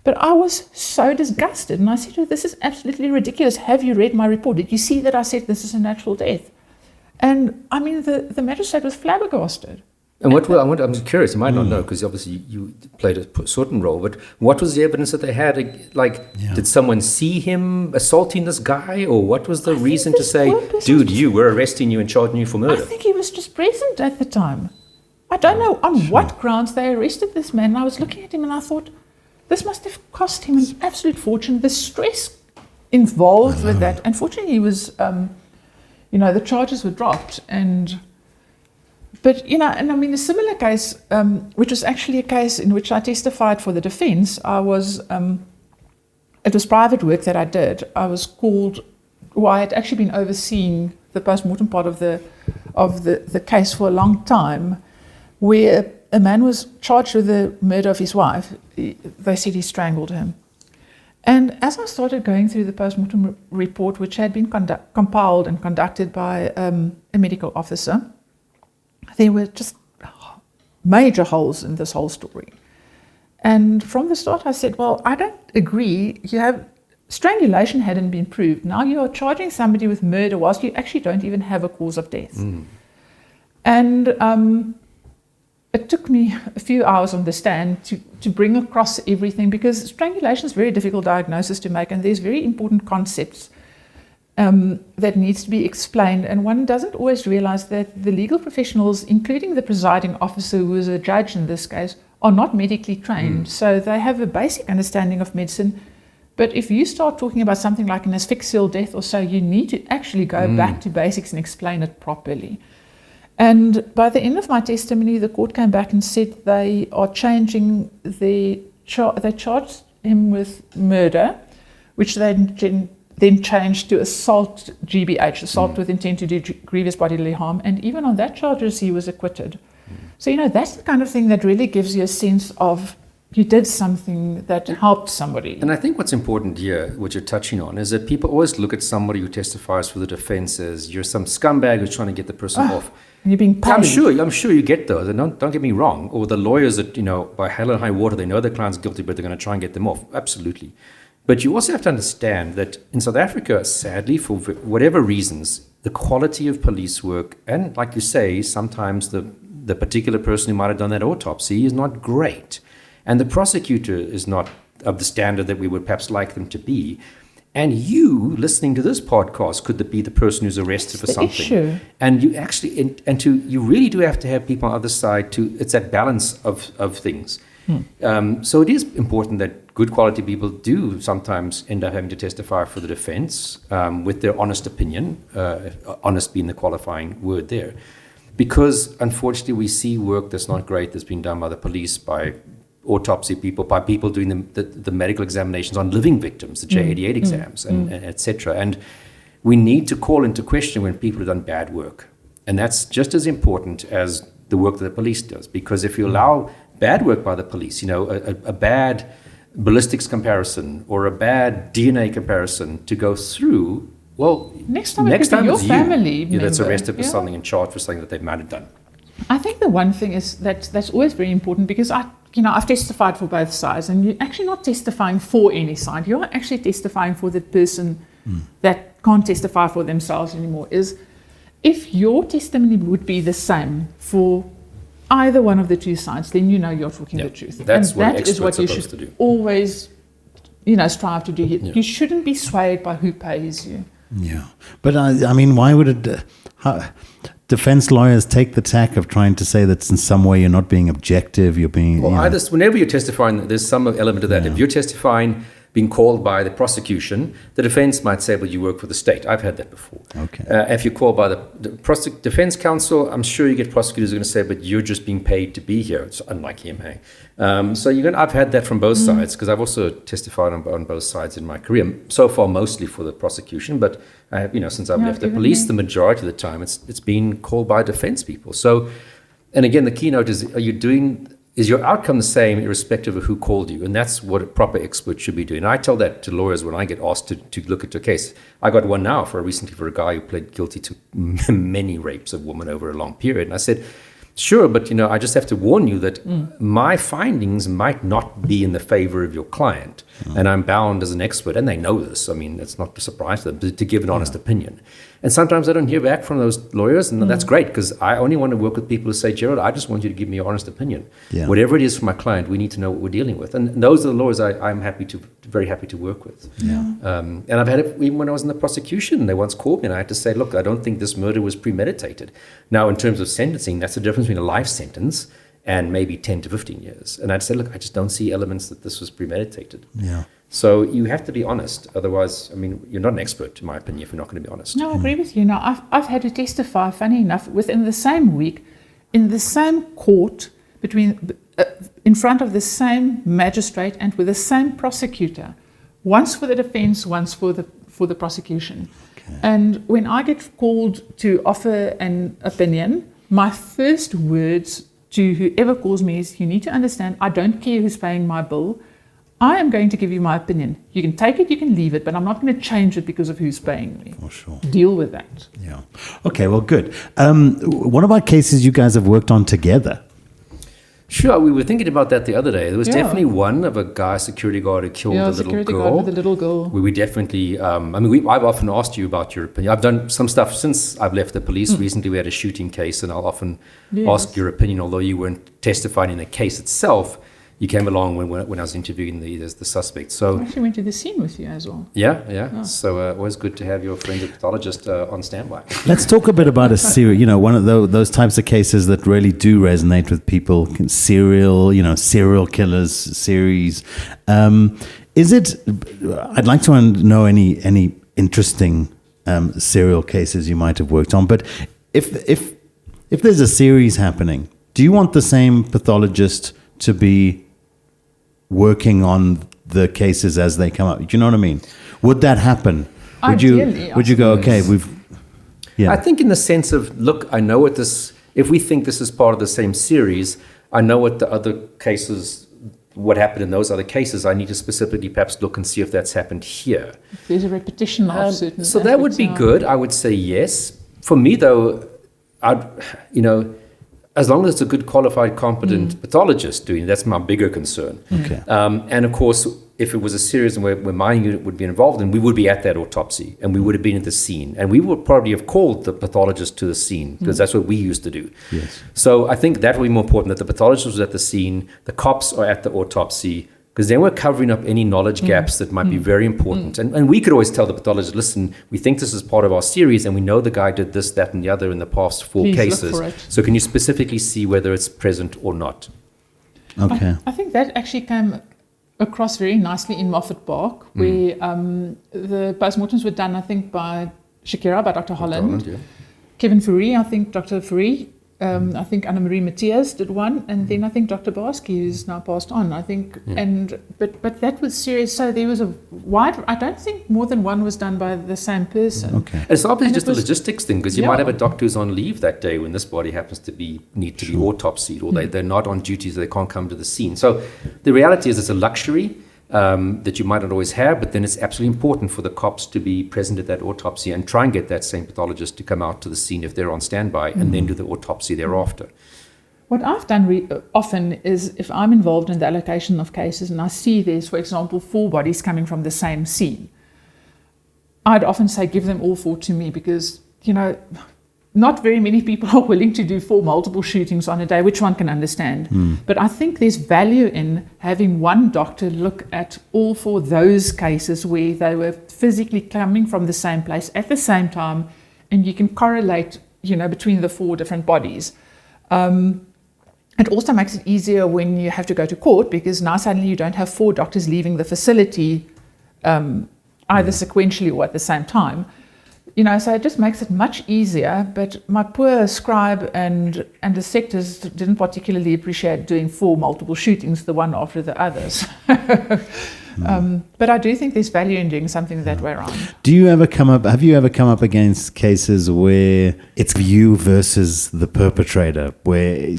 But I was so disgusted. And I said to her, this is absolutely ridiculous. Have you read my report? Did you see that I said this is a natural death? And the magistrate was flabbergasted. And I'm curious, you might not know, because obviously you played a certain role, but what was the evidence that they had? Did someone see him assaulting this guy, or what was the reason to say, dude, we're arresting you and charging you for murder? I think he was just present at the time. I don't know on what grounds they arrested this man. And I was looking at him and I thought, this must have cost him an absolute fortune. The stress involved with that. Unfortunately, he was, the charges were dropped. But a similar case, which was actually a case in which I testified for the defense, it was private work that I did. I was called, I had actually been overseeing the post-mortem part of the case for a long time, where a man was charged with the murder of his wife. They said he strangled him. And as I started going through the post-mortem report, which had been compiled and conducted by a medical officer, there were just major holes in this whole story. And from the start, I said, well, I don't agree. Strangulation hadn't been proved. Now you are charging somebody with murder whilst you actually don't even have a cause of death. And it took me a few hours on the stand to bring across everything, because strangulation is a very difficult diagnosis to make, and there's very important concepts that needs to be explained. And one doesn't always realize that the legal professionals, including the presiding officer, who is a judge in this case, are not medically trained. So they have a basic understanding of medicine. But if you start talking about something like an asphyxial death or so, you need to actually go back to basics and explain it properly. And by the end of my testimony, the court came back and said they are changing they charged him with murder, which they then changed to assault GBH, assault with intent to do grievous bodily harm. And even on that charges, he was acquitted. So, that's the kind of thing that really gives you a sense of you did something that helped somebody. And I think what's important here, what you're touching on, is that people always look at somebody who testifies for the defense as you're some scumbag who's trying to get the person off. You're being paid. I'm sure you get those, and don't get me wrong. Or the lawyers that, by hell and high water, they know the client's guilty, but they're going to try and get them off. Absolutely. But you also have to understand that in South Africa, sadly, for whatever reasons, the quality of police work, and like you say, sometimes the particular person who might have done that autopsy is not great. And the prosecutor is not of the standard that we would perhaps like them to be. And you, listening to this podcast, could be the person who's arrested for something. Issue. And you actually, you really do have to have people on the other side it's that balance of things. So it is important that good quality people do sometimes end up having to testify for the defense with their honest opinion, honest being the qualifying word there. Because unfortunately we see work that's not great that's been done by the police, by autopsy people, by people doing the medical examinations on living victims, the J88 exams, and et cetera. And we need to call into question when people have done bad work. And that's just as important as the work that the police does. Because if you allow bad work by the police, a bad ballistics comparison or a bad DNA comparison to go through, well, next time it's your family member that's arrested for something and charged for something that they might have done. I think the one thing is that's always very important, because I've testified for both sides, and you're actually not testifying for any side. You're actually testifying for the person that can't testify for themselves anymore. Is if your testimony would be the same for either one of the two sides, then you're talking the truth. That's and that is what you should always, strive to do. Yeah. You shouldn't be swayed by who pays you. Yeah, but I mean, why would it? Defense lawyers take the tack of trying to say that in some way you're not being objective, you're being... Well, whenever you're testifying, there's some element of that. Yeah. If you're testifying, being called by the prosecution, the defense might say, well, you work for the state. I've had that before. Okay. If you're called by the defense counsel, I'm sure you get prosecutors who are going to say, but you're just being paid to be here. It's unlike him, hey? I've had that from both sides, because I've also testified on both sides in my career. So far, mostly for the prosecution, but I have, since I've left the police, the majority of the time, it's been called by defense people. So, and again, the keynote is, is your outcome the same irrespective of who called you? And that's what a proper expert should be doing. And I tell that to lawyers when I get asked to look at a case. I got one now recently for a guy who pled guilty to many rapes of women over a long period. And I said, sure, but I just have to warn you that my findings might not be in the favor of your client. And I'm bound as an expert, and they know this. I mean, it's not a surprise to them to give an honest opinion. And sometimes I don't hear back from those lawyers, and that's great, because I only want to work with people who say, Gerald, I just want you to give me your honest opinion. Yeah. Whatever it is for my client, we need to know what we're dealing with. And those are the lawyers I'm very happy to work with. Yeah. And I've had it even when I was in the prosecution. They once called me, and I had to say, look, I don't think this murder was premeditated. Now, in terms of sentencing, that's the difference between a life sentence and maybe 10 to 15 years. And I'd say, look, I just don't see elements that this was premeditated. Yeah. So you have to be honest. Otherwise, you're not an expert, in my opinion, if you're not going to be honest. No, I agree with you. Now, I've had to testify, funny enough, within the same week, in the same court, in front of the same magistrate and with the same prosecutor, once for the defense, once for the prosecution. Okay. And when I get called to offer an opinion, my first words to whoever calls me is, you need to understand, I don't care who's paying my bill. I am going to give you my opinion. You can take it, you can leave it, but I'm not going to change it because of who's paying me. For sure. Deal with that. Yeah. Okay, well, good. What about cases you guys have worked on together? Sure, we were thinking about that the other day. There was Yeah. definitely one of a guy, security guard, who killed a little security girl. guard with a little girl. We definitely, I've often asked you about your opinion. I've done some stuff since I've left the police. Recently we had a shooting case, and I'll often ask your opinion, although you weren't testifying in the case itself. You came along when I was interviewing the suspect. So I actually went to the scene with you as well. yeah. So always good to have your forensic pathologist on standby. Let's talk a bit about a serial, one of those types of cases that really do resonate with people, serial killers series. I'd like to know any interesting serial cases you might have worked on, but if there's a series happening, do you want the same pathologist to be working on the cases as they come up? Do you know what I mean? Would that happen? Ideally, would you go, okay, I think in the sense of, look, I know what this, if we think this is part of the same series, I know what the other cases, what happened in those other cases. I need to specifically perhaps look and see if that's happened here. If there's a repetition of certain So that would be good. I would say yes. For me, though, as long as it's a good, qualified, competent pathologist doing it, that's my bigger concern. Okay. And of course, if it was a series where my unit would be involved, and we would be at that autopsy, and we would have been at the scene, and we would probably have called the pathologist to the scene, because that's what we used to do. Yes. So I think that would be more important, that the pathologist was at the scene, the cops are at the autopsy, because then we're covering up any knowledge gaps that might be very important. And we could always tell the pathologist, listen, we think this is part of our series, and we know the guy did this, that, and the other in the past 4 Please cases. look for it. So can you specifically see whether it's present or not? Okay. I think that actually came across very nicely in Moffat Park, where the postmortems were done, I think, by Shakira, by Dr. Holland. Yeah. Kevin Fourie, I think Dr. Fourie, I think Anna-Marie Matthias did one, and then I think Dr. Barsky, who's now passed on, I think. But that was serious. So there was a wide, I don't think more than one was done by the same person. Okay. It's obviously And just it a was- logistics thing, because you might have a doctor who's on leave that day when this body happens to need to be autopsied, or they're not on duty, so they can't come to the scene. So the reality is it's a luxury that you might not always have, but then it's absolutely important for the cops to be present at that autopsy and try and get that same pathologist to come out to the scene if they're on standby, and then do the autopsy thereafter. What I've done often is, if I'm involved in the allocation of cases and I see there's, for example, 4 bodies coming from the same scene, I'd often say, give them all 4 to me, because, not very many people are willing to do 4 multiple shootings on a day, which one can understand. But I think there's value in having one doctor look at all 4 those cases where they were physically coming from the same place at the same time, and you can correlate, between the 4 different bodies. It also makes it easier when you have to go to court, because now suddenly you don't have 4 doctors leaving the facility either sequentially or at the same time. So it just makes it much easier. But my poor scribe and dissectors didn't particularly appreciate doing 4 multiple shootings, the one after the others. But I do think there's value in doing something that way around. Have you ever come up against cases where it's you versus the perpetrator, where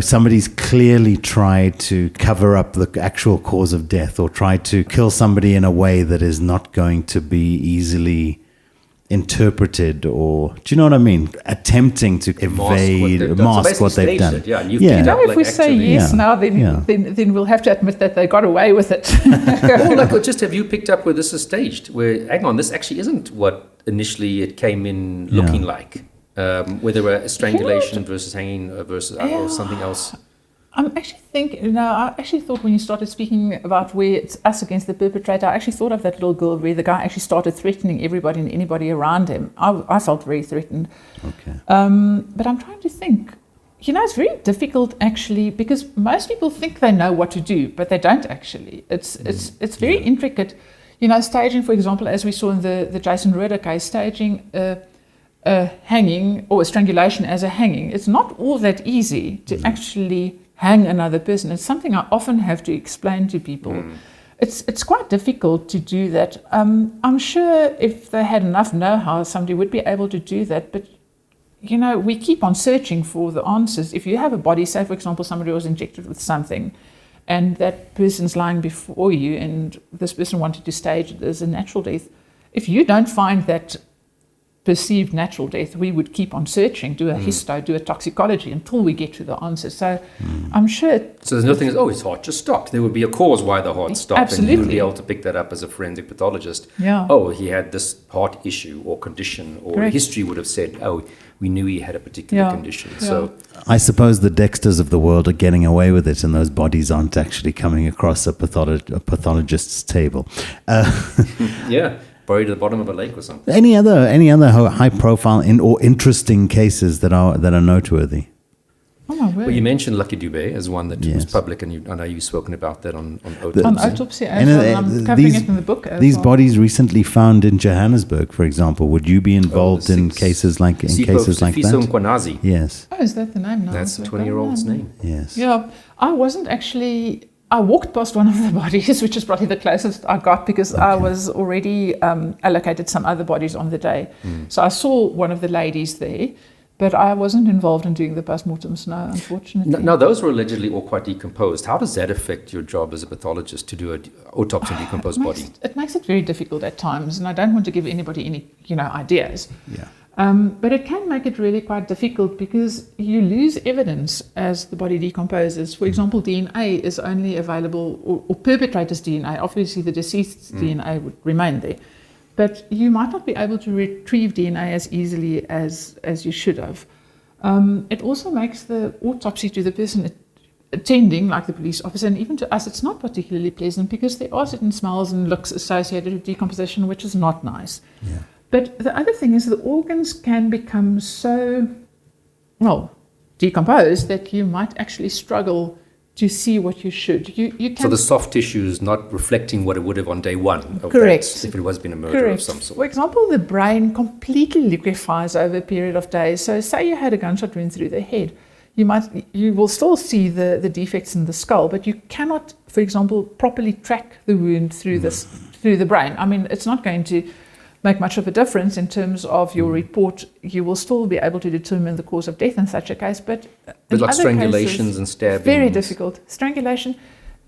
somebody's clearly tried to cover up the actual cause of death, or tried to kill somebody in a way that is not going to be easily interpreted, or do you know what I mean? Attempting to mask what they've done. If we say yes now, then we'll have to admit that they got away with it. Or just have you picked up where this is staged? Where, hang on, this actually isn't what initially it came in looking like. Where there were strangulation versus hanging versus or something else. I actually thought when you started speaking about where it's us against the perpetrator, I actually thought of that little girl where the guy actually started threatening everybody and anybody around him. I felt very threatened. Okay. But I'm trying to think. It's very difficult actually, because most people think they know what to do, but they don't actually. It's very intricate. Staging, for example, as we saw in the Jason Roeder case, staging a hanging or a strangulation as a hanging. It's not all that easy to actually hang another person. It's something I often have to explain to people. It's quite difficult to do that. I'm sure if they had enough know-how, somebody would be able to do that. But we keep on searching for the answers. If you have a body, say for example, somebody was injected with something, and that person's lying before you, and this person wanted to stage it as a natural death, if you don't find that perceived natural death, we would keep on searching, do a histo, do a toxicology until we get to the answer. So I'm sure. So there's nothing, his heart just stopped. There would be a cause why the heart stopped. Absolutely. And you would be able to pick that up as a forensic pathologist. Yeah. Oh, he had this heart issue or condition, or Correct. history would have said, oh, we knew he had a particular condition. Yeah. So I suppose the Dexters of the world are getting away with it, and those bodies aren't actually coming across a pathologist's table. yeah, buried at the bottom of a lake or something. Any other high profile or interesting cases that are noteworthy? Oh my word. Well, you mentioned Lucky Dubé as one that was Yes. public, and I know you've spoken about that on Autopsy. On Autopsy as well, and I'm covering it in the book as these well. bodies recently found in Johannesburg, for example. Would you be involved in cases like Sifiso that? Nkwazi. Yes. Oh, is that the name now? That's the Is that 20-year-old's the name. Yes. Yeah, I wasn't actually. I walked past one of the bodies, which is probably the closest I got, because I was already allocated some other bodies on the day. So I saw one of the ladies there, but I wasn't involved in doing the postmortems, no, unfortunately. Now, those were allegedly all quite decomposed. How does that affect your job as a pathologist to do an autopsy on a decomposed body? It makes it very difficult at times, and I don't want to give anybody any, ideas. Yeah. But it can make it really quite difficult because you lose evidence as the body decomposes. For example, DNA is only available, or perpetrator's DNA. Obviously, the deceased's DNA would remain there. But you might not be able to retrieve DNA as easily as you should have. It also makes the autopsy to the person attending, like the police officer, and even to us, it's not particularly pleasant because there are certain smells and looks associated with decomposition, which is not nice. Yeah. But the other thing is the organs can become so, decomposed that you might actually struggle to see what you should. You can. So the soft tissue is not reflecting what it would have on day one of Correct. that, if it was been a murder of some sort. For example, the brain completely liquefies over a period of days. So say you had a gunshot wound through the head, you will still see the defects in the skull, but you cannot, for example, properly track the wound through the brain. I mean, it's not going to make much of a difference in terms of your report. You will still be able to determine the cause of death in such a case, but in like other strangulations cases, and stabbings. very difficult. Strangulation,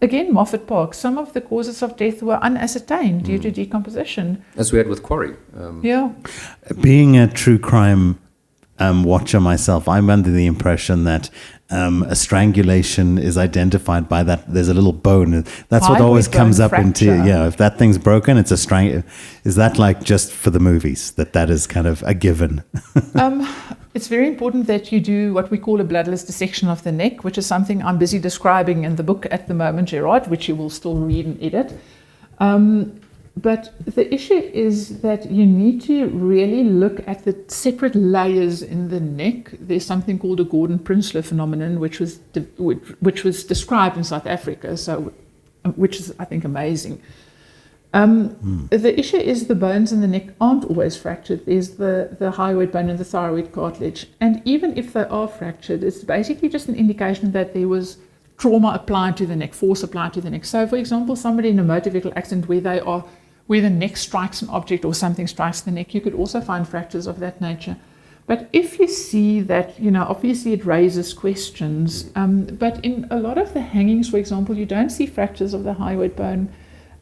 again, Moffat Park. Some of the causes of death were unascertained due to decomposition. As we had with Quarry. Yeah. Being a true crime watcher myself, I'm under the impression that a strangulation is identified by that. There's a little bone. That's what always comes up into, if that thing's broken, it's a strang. Is that like just for the movies, that is kind of a given? It's very important that you do what we call a bloodless dissection of the neck, which is something I'm busy describing in the book at the moment, Gerard, which you will still read and edit. But the issue is that you need to really look at the separate layers in the neck. There's something called a Gordon-Prinsloo phenomenon, which was described in South Africa, which is, I think, amazing. The issue is the bones in the neck aren't always fractured. There's the hyoid bone and the thyroid cartilage. And even if they are fractured, it's basically just an indication that there was trauma applied to the neck, force applied to the neck. So, for example, somebody in a motor vehicle accident where the neck strikes an object or something strikes the neck, you could also find fractures of that nature. But if you see that, obviously it raises questions. But in a lot of the hangings, for example, you don't see fractures of the hyoid bone.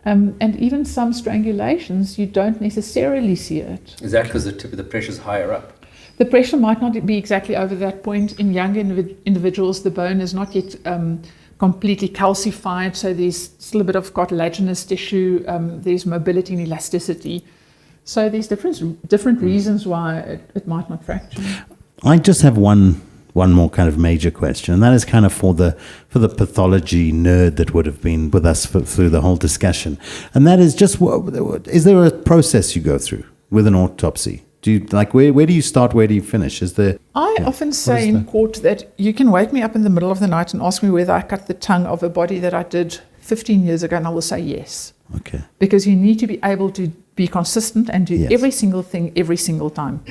And even some strangulations, you don't necessarily see it. Is that because the pressure's higher up? The pressure might not be exactly over that point. In younger individuals, the bone is not yet completely calcified, so there's still a bit of cartilaginous tissue, there's mobility and elasticity. So there's different reasons why it might not fracture. I just have one more kind of major question, and that is kind of for the pathology nerd that would have been with us through the whole discussion. And that is just, is there a process you go through with an autopsy? Do you, where do you start, where do you finish? I often say in court that you can wake me up in the middle of the night and ask me whether I cut the tongue of a body that I did 15 years ago, and I will say yes. Okay. Because you need to be able to be consistent and do every single thing every single time.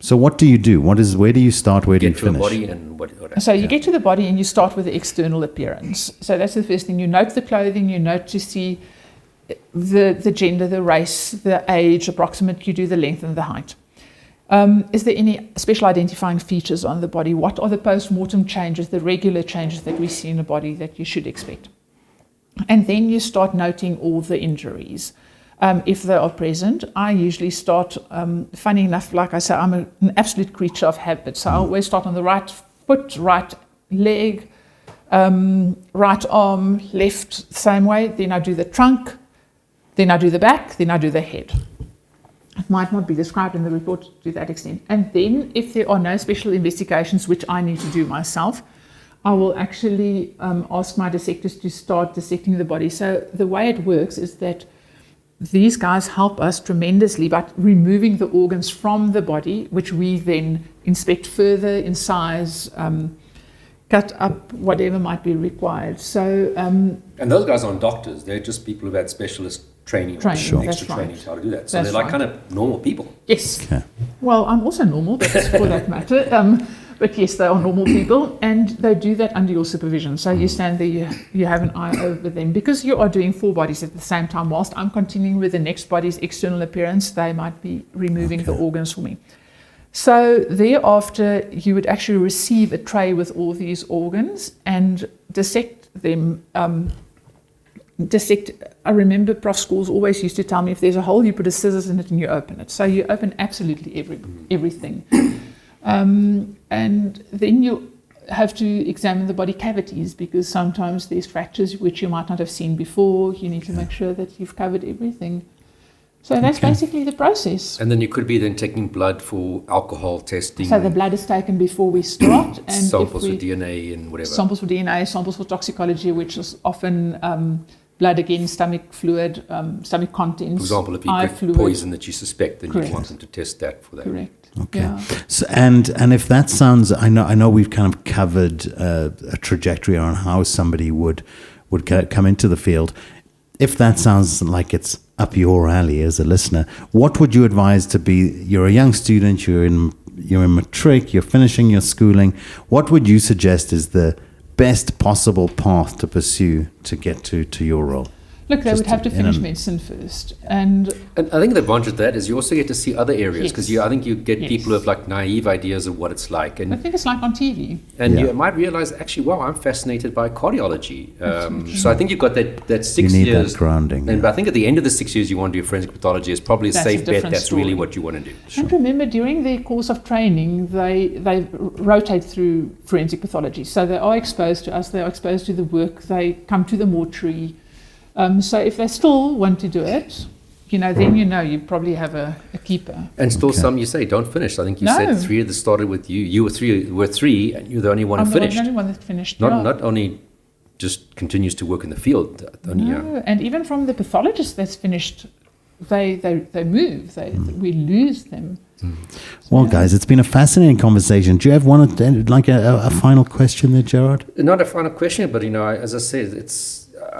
So what do you do? Where do you start, where do you finish? Get to the body and what So you get to the body and you start with the external appearance. So that's the first thing. You note the clothing, you note to see the gender, the race, the age, approximate, you do the length and the height. Is there any special identifying features on the body? What are the post-mortem changes, the regular changes that we see in the body that you should expect? And then you start noting all the injuries. If they are present, I usually start, funny enough, like I say, I'm an absolute creature of habit. So I always start on the right foot, right leg, right arm, left, same way. Then I do the trunk, then I do the back, then I do the head. It might not be described in the report to that extent. And then if there are no special investigations, which I need to do myself, I will actually ask my dissectors to start dissecting the body. So the way it works is that these guys help us tremendously by removing the organs from the body, which we then inspect further, incise, cut up, whatever might be required. So, and those guys aren't doctors; they're just people who've had specialist training, Sure. extra That's training right. to how to do that. So That's they're like right. kind of normal people. yes. Okay. Well, I'm also normal, but for that matter. But yes, they are normal people, and they do that under your supervision. So you stand there, you have an eye over them, because you are doing 4 bodies at the same time. Whilst I'm continuing with the next body's external appearance, they might be removing the organs for me. So thereafter, you would actually receive a tray with all these organs and dissect them. I remember Prof. Schools always used to tell me, if there's a hole, you put a scissors in it and you open it. So you open absolutely everything. And then you have to examine the body cavities, because sometimes there's fractures which you might not have seen before. You need to make sure that you've covered everything. So that's basically the process. And then you could be then taking blood for alcohol testing. So the blood is taken before we start. And samples for DNA and whatever. Samples for DNA, samples for toxicology, which is often blood again, stomach fluid, stomach contents. For example, if you eye get fluid. poison that you suspect, then Correct. you want them to test that for that. Correct. Okay. Yeah. So, and if that sounds, I know we've kind of covered a trajectory on how somebody would come into the field. If that sounds like it's up your alley as a listener, what would you advise to be? You're a young student, you're in matric, you're finishing your schooling. What would you suggest is the best possible path to pursue to get to your role? Look, they Just would have to in finish a- medicine first. And And I think the advantage of that is you also get to see other areas, because Yes. I think you get Yes. people who have like naive ideas of what it's like, I and think it's like on TV. and Yeah. you might realize actually, wow, I'm fascinated by cardiology. So I think you've got that 6 You need years that grounding, and yeah. I think at the end of the 6 years you want to do forensic pathology is probably a That's a safe bet. different That's really story. what you want to do. And remember, during their course of training, they rotate through forensic pathology. So they are exposed to us, they are exposed to the work, they come to the mortuary. So if they still want to do it, then you probably have a keeper. And still Okay. some you say don't finish. I think you No. said 3 that started with you. You were three and you're the only one who I'm finished. the only one that finished. Not yeah. not only just continues to work in the field. Only, No, and even from the pathologist that's finished, they move. We lose them. Well, guys, it's been a fascinating conversation. Do you have a final question there, Gerard? Not a final question, but as I said,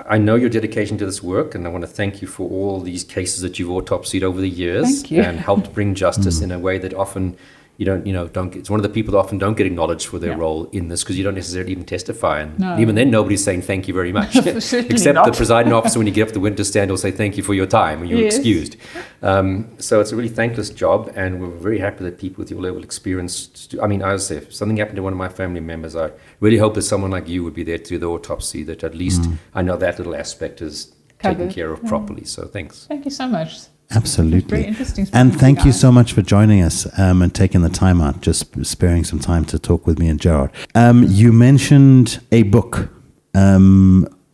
I know your dedication to this work, and I want to thank you for all these cases that you've autopsied over the years. Thank you. And helped bring justice in a way that often don't get. It's one of the people that often don't get acknowledged for their Yeah. role in this, because you don't necessarily even testify, and No. even then nobody's saying thank you very much. Certainly Except not. the presiding officer, when you get up the witness stand, will say thank you for your time, and you're Yes. excused. So it's a really thankless job, and we're very happy that people with your level of experience. As I say, if something happened to one of my family members, I really hope that someone like you would be there to do the autopsy. That at least I know that little aspect is taken Covered. care of properly. So thanks. Thank you so much. Absolutely. Very interesting. And speaking thank to you guys. so much for joining us and taking the time out, just sparing some time to talk with me and Gerard. You mentioned a book.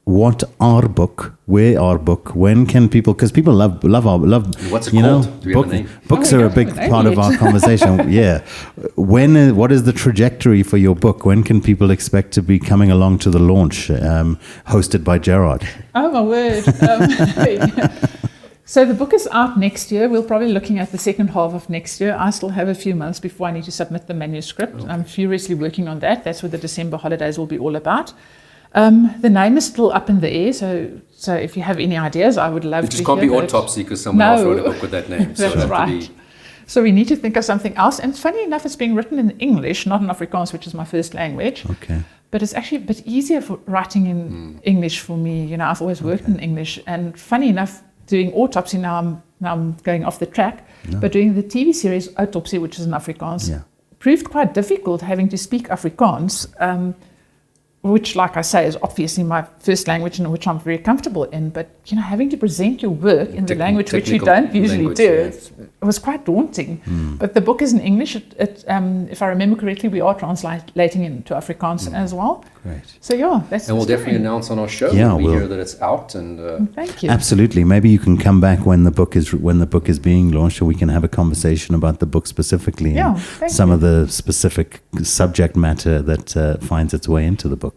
What our book? Where our book? When can people? Because people love. What's it called? Do we have a name? Books Oh, we are a don't big have a name part of yet. our conversation. Yeah. What is the trajectory for your book? When can people expect to be coming along to the launch, hosted by Gerard? Oh my word. So the book is out next year. We're probably looking at the second half of next year. I still have a few months before I need to submit the manuscript. I'm furiously working on that. That's what the December holidays will be all about. The name is still up in the air, so if you have any ideas, I would love It to just can't hear be that. autopsy, because someone No. else wrote a book with that name. So That's it'll have to right. be- So we need to think of something else. And funny enough, it's being written in English, not in Afrikaans, which is my first language. Okay. But it's actually a bit easier for writing in English for me. I've always worked in English. And funny enough, doing autopsy now, I'm now I'm going off the track, but doing the TV series Autopsy, which is in Afrikaans, Yeah. proved quite difficult having to speak Afrikaans, which, like I say, is obviously my first language and which I'm very comfortable in. But, having to present your work in the language which you don't usually do, it was quite daunting. But the book is in English. If I remember correctly, we are translating it into Afrikaans as well. Great. So, yeah, that's And we'll the definitely story. announce on our show Yeah, when we we'll- hear that it's out. And Thank you. Absolutely. Maybe you can come back when the book is being launched, or we can have a conversation about the book specifically Yeah, and thank some you. of the specific subject matter that finds its way into the book.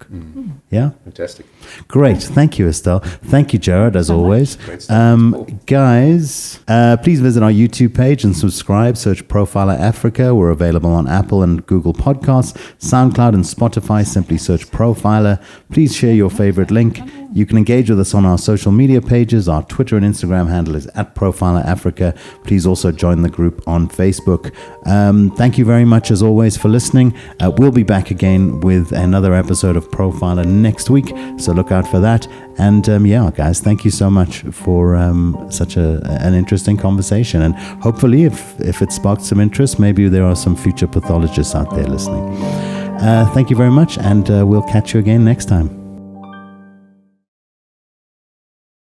Yeah. fantastic. Great. Thank you, Hestelle. Thank you, Jared, as always. Great stuff. Cool. Guys, please visit our YouTube page and subscribe. Search Profiler Africa. We're available on Apple and Google Podcasts, SoundCloud and Spotify. Simply search Profiler. Please share your favorite link. You can engage with us on our social media pages. Our Twitter and Instagram handle is @Profiler Africa. Please also join the group on Facebook. Thank you very much, as always, for listening. We'll be back again with another episode of Profiler next week, so look out for that. And guys, thank you so much for such an interesting conversation. And hopefully, if it sparked some interest, maybe there are some future pathologists out there listening. Thank you very much, and we'll catch you again next time.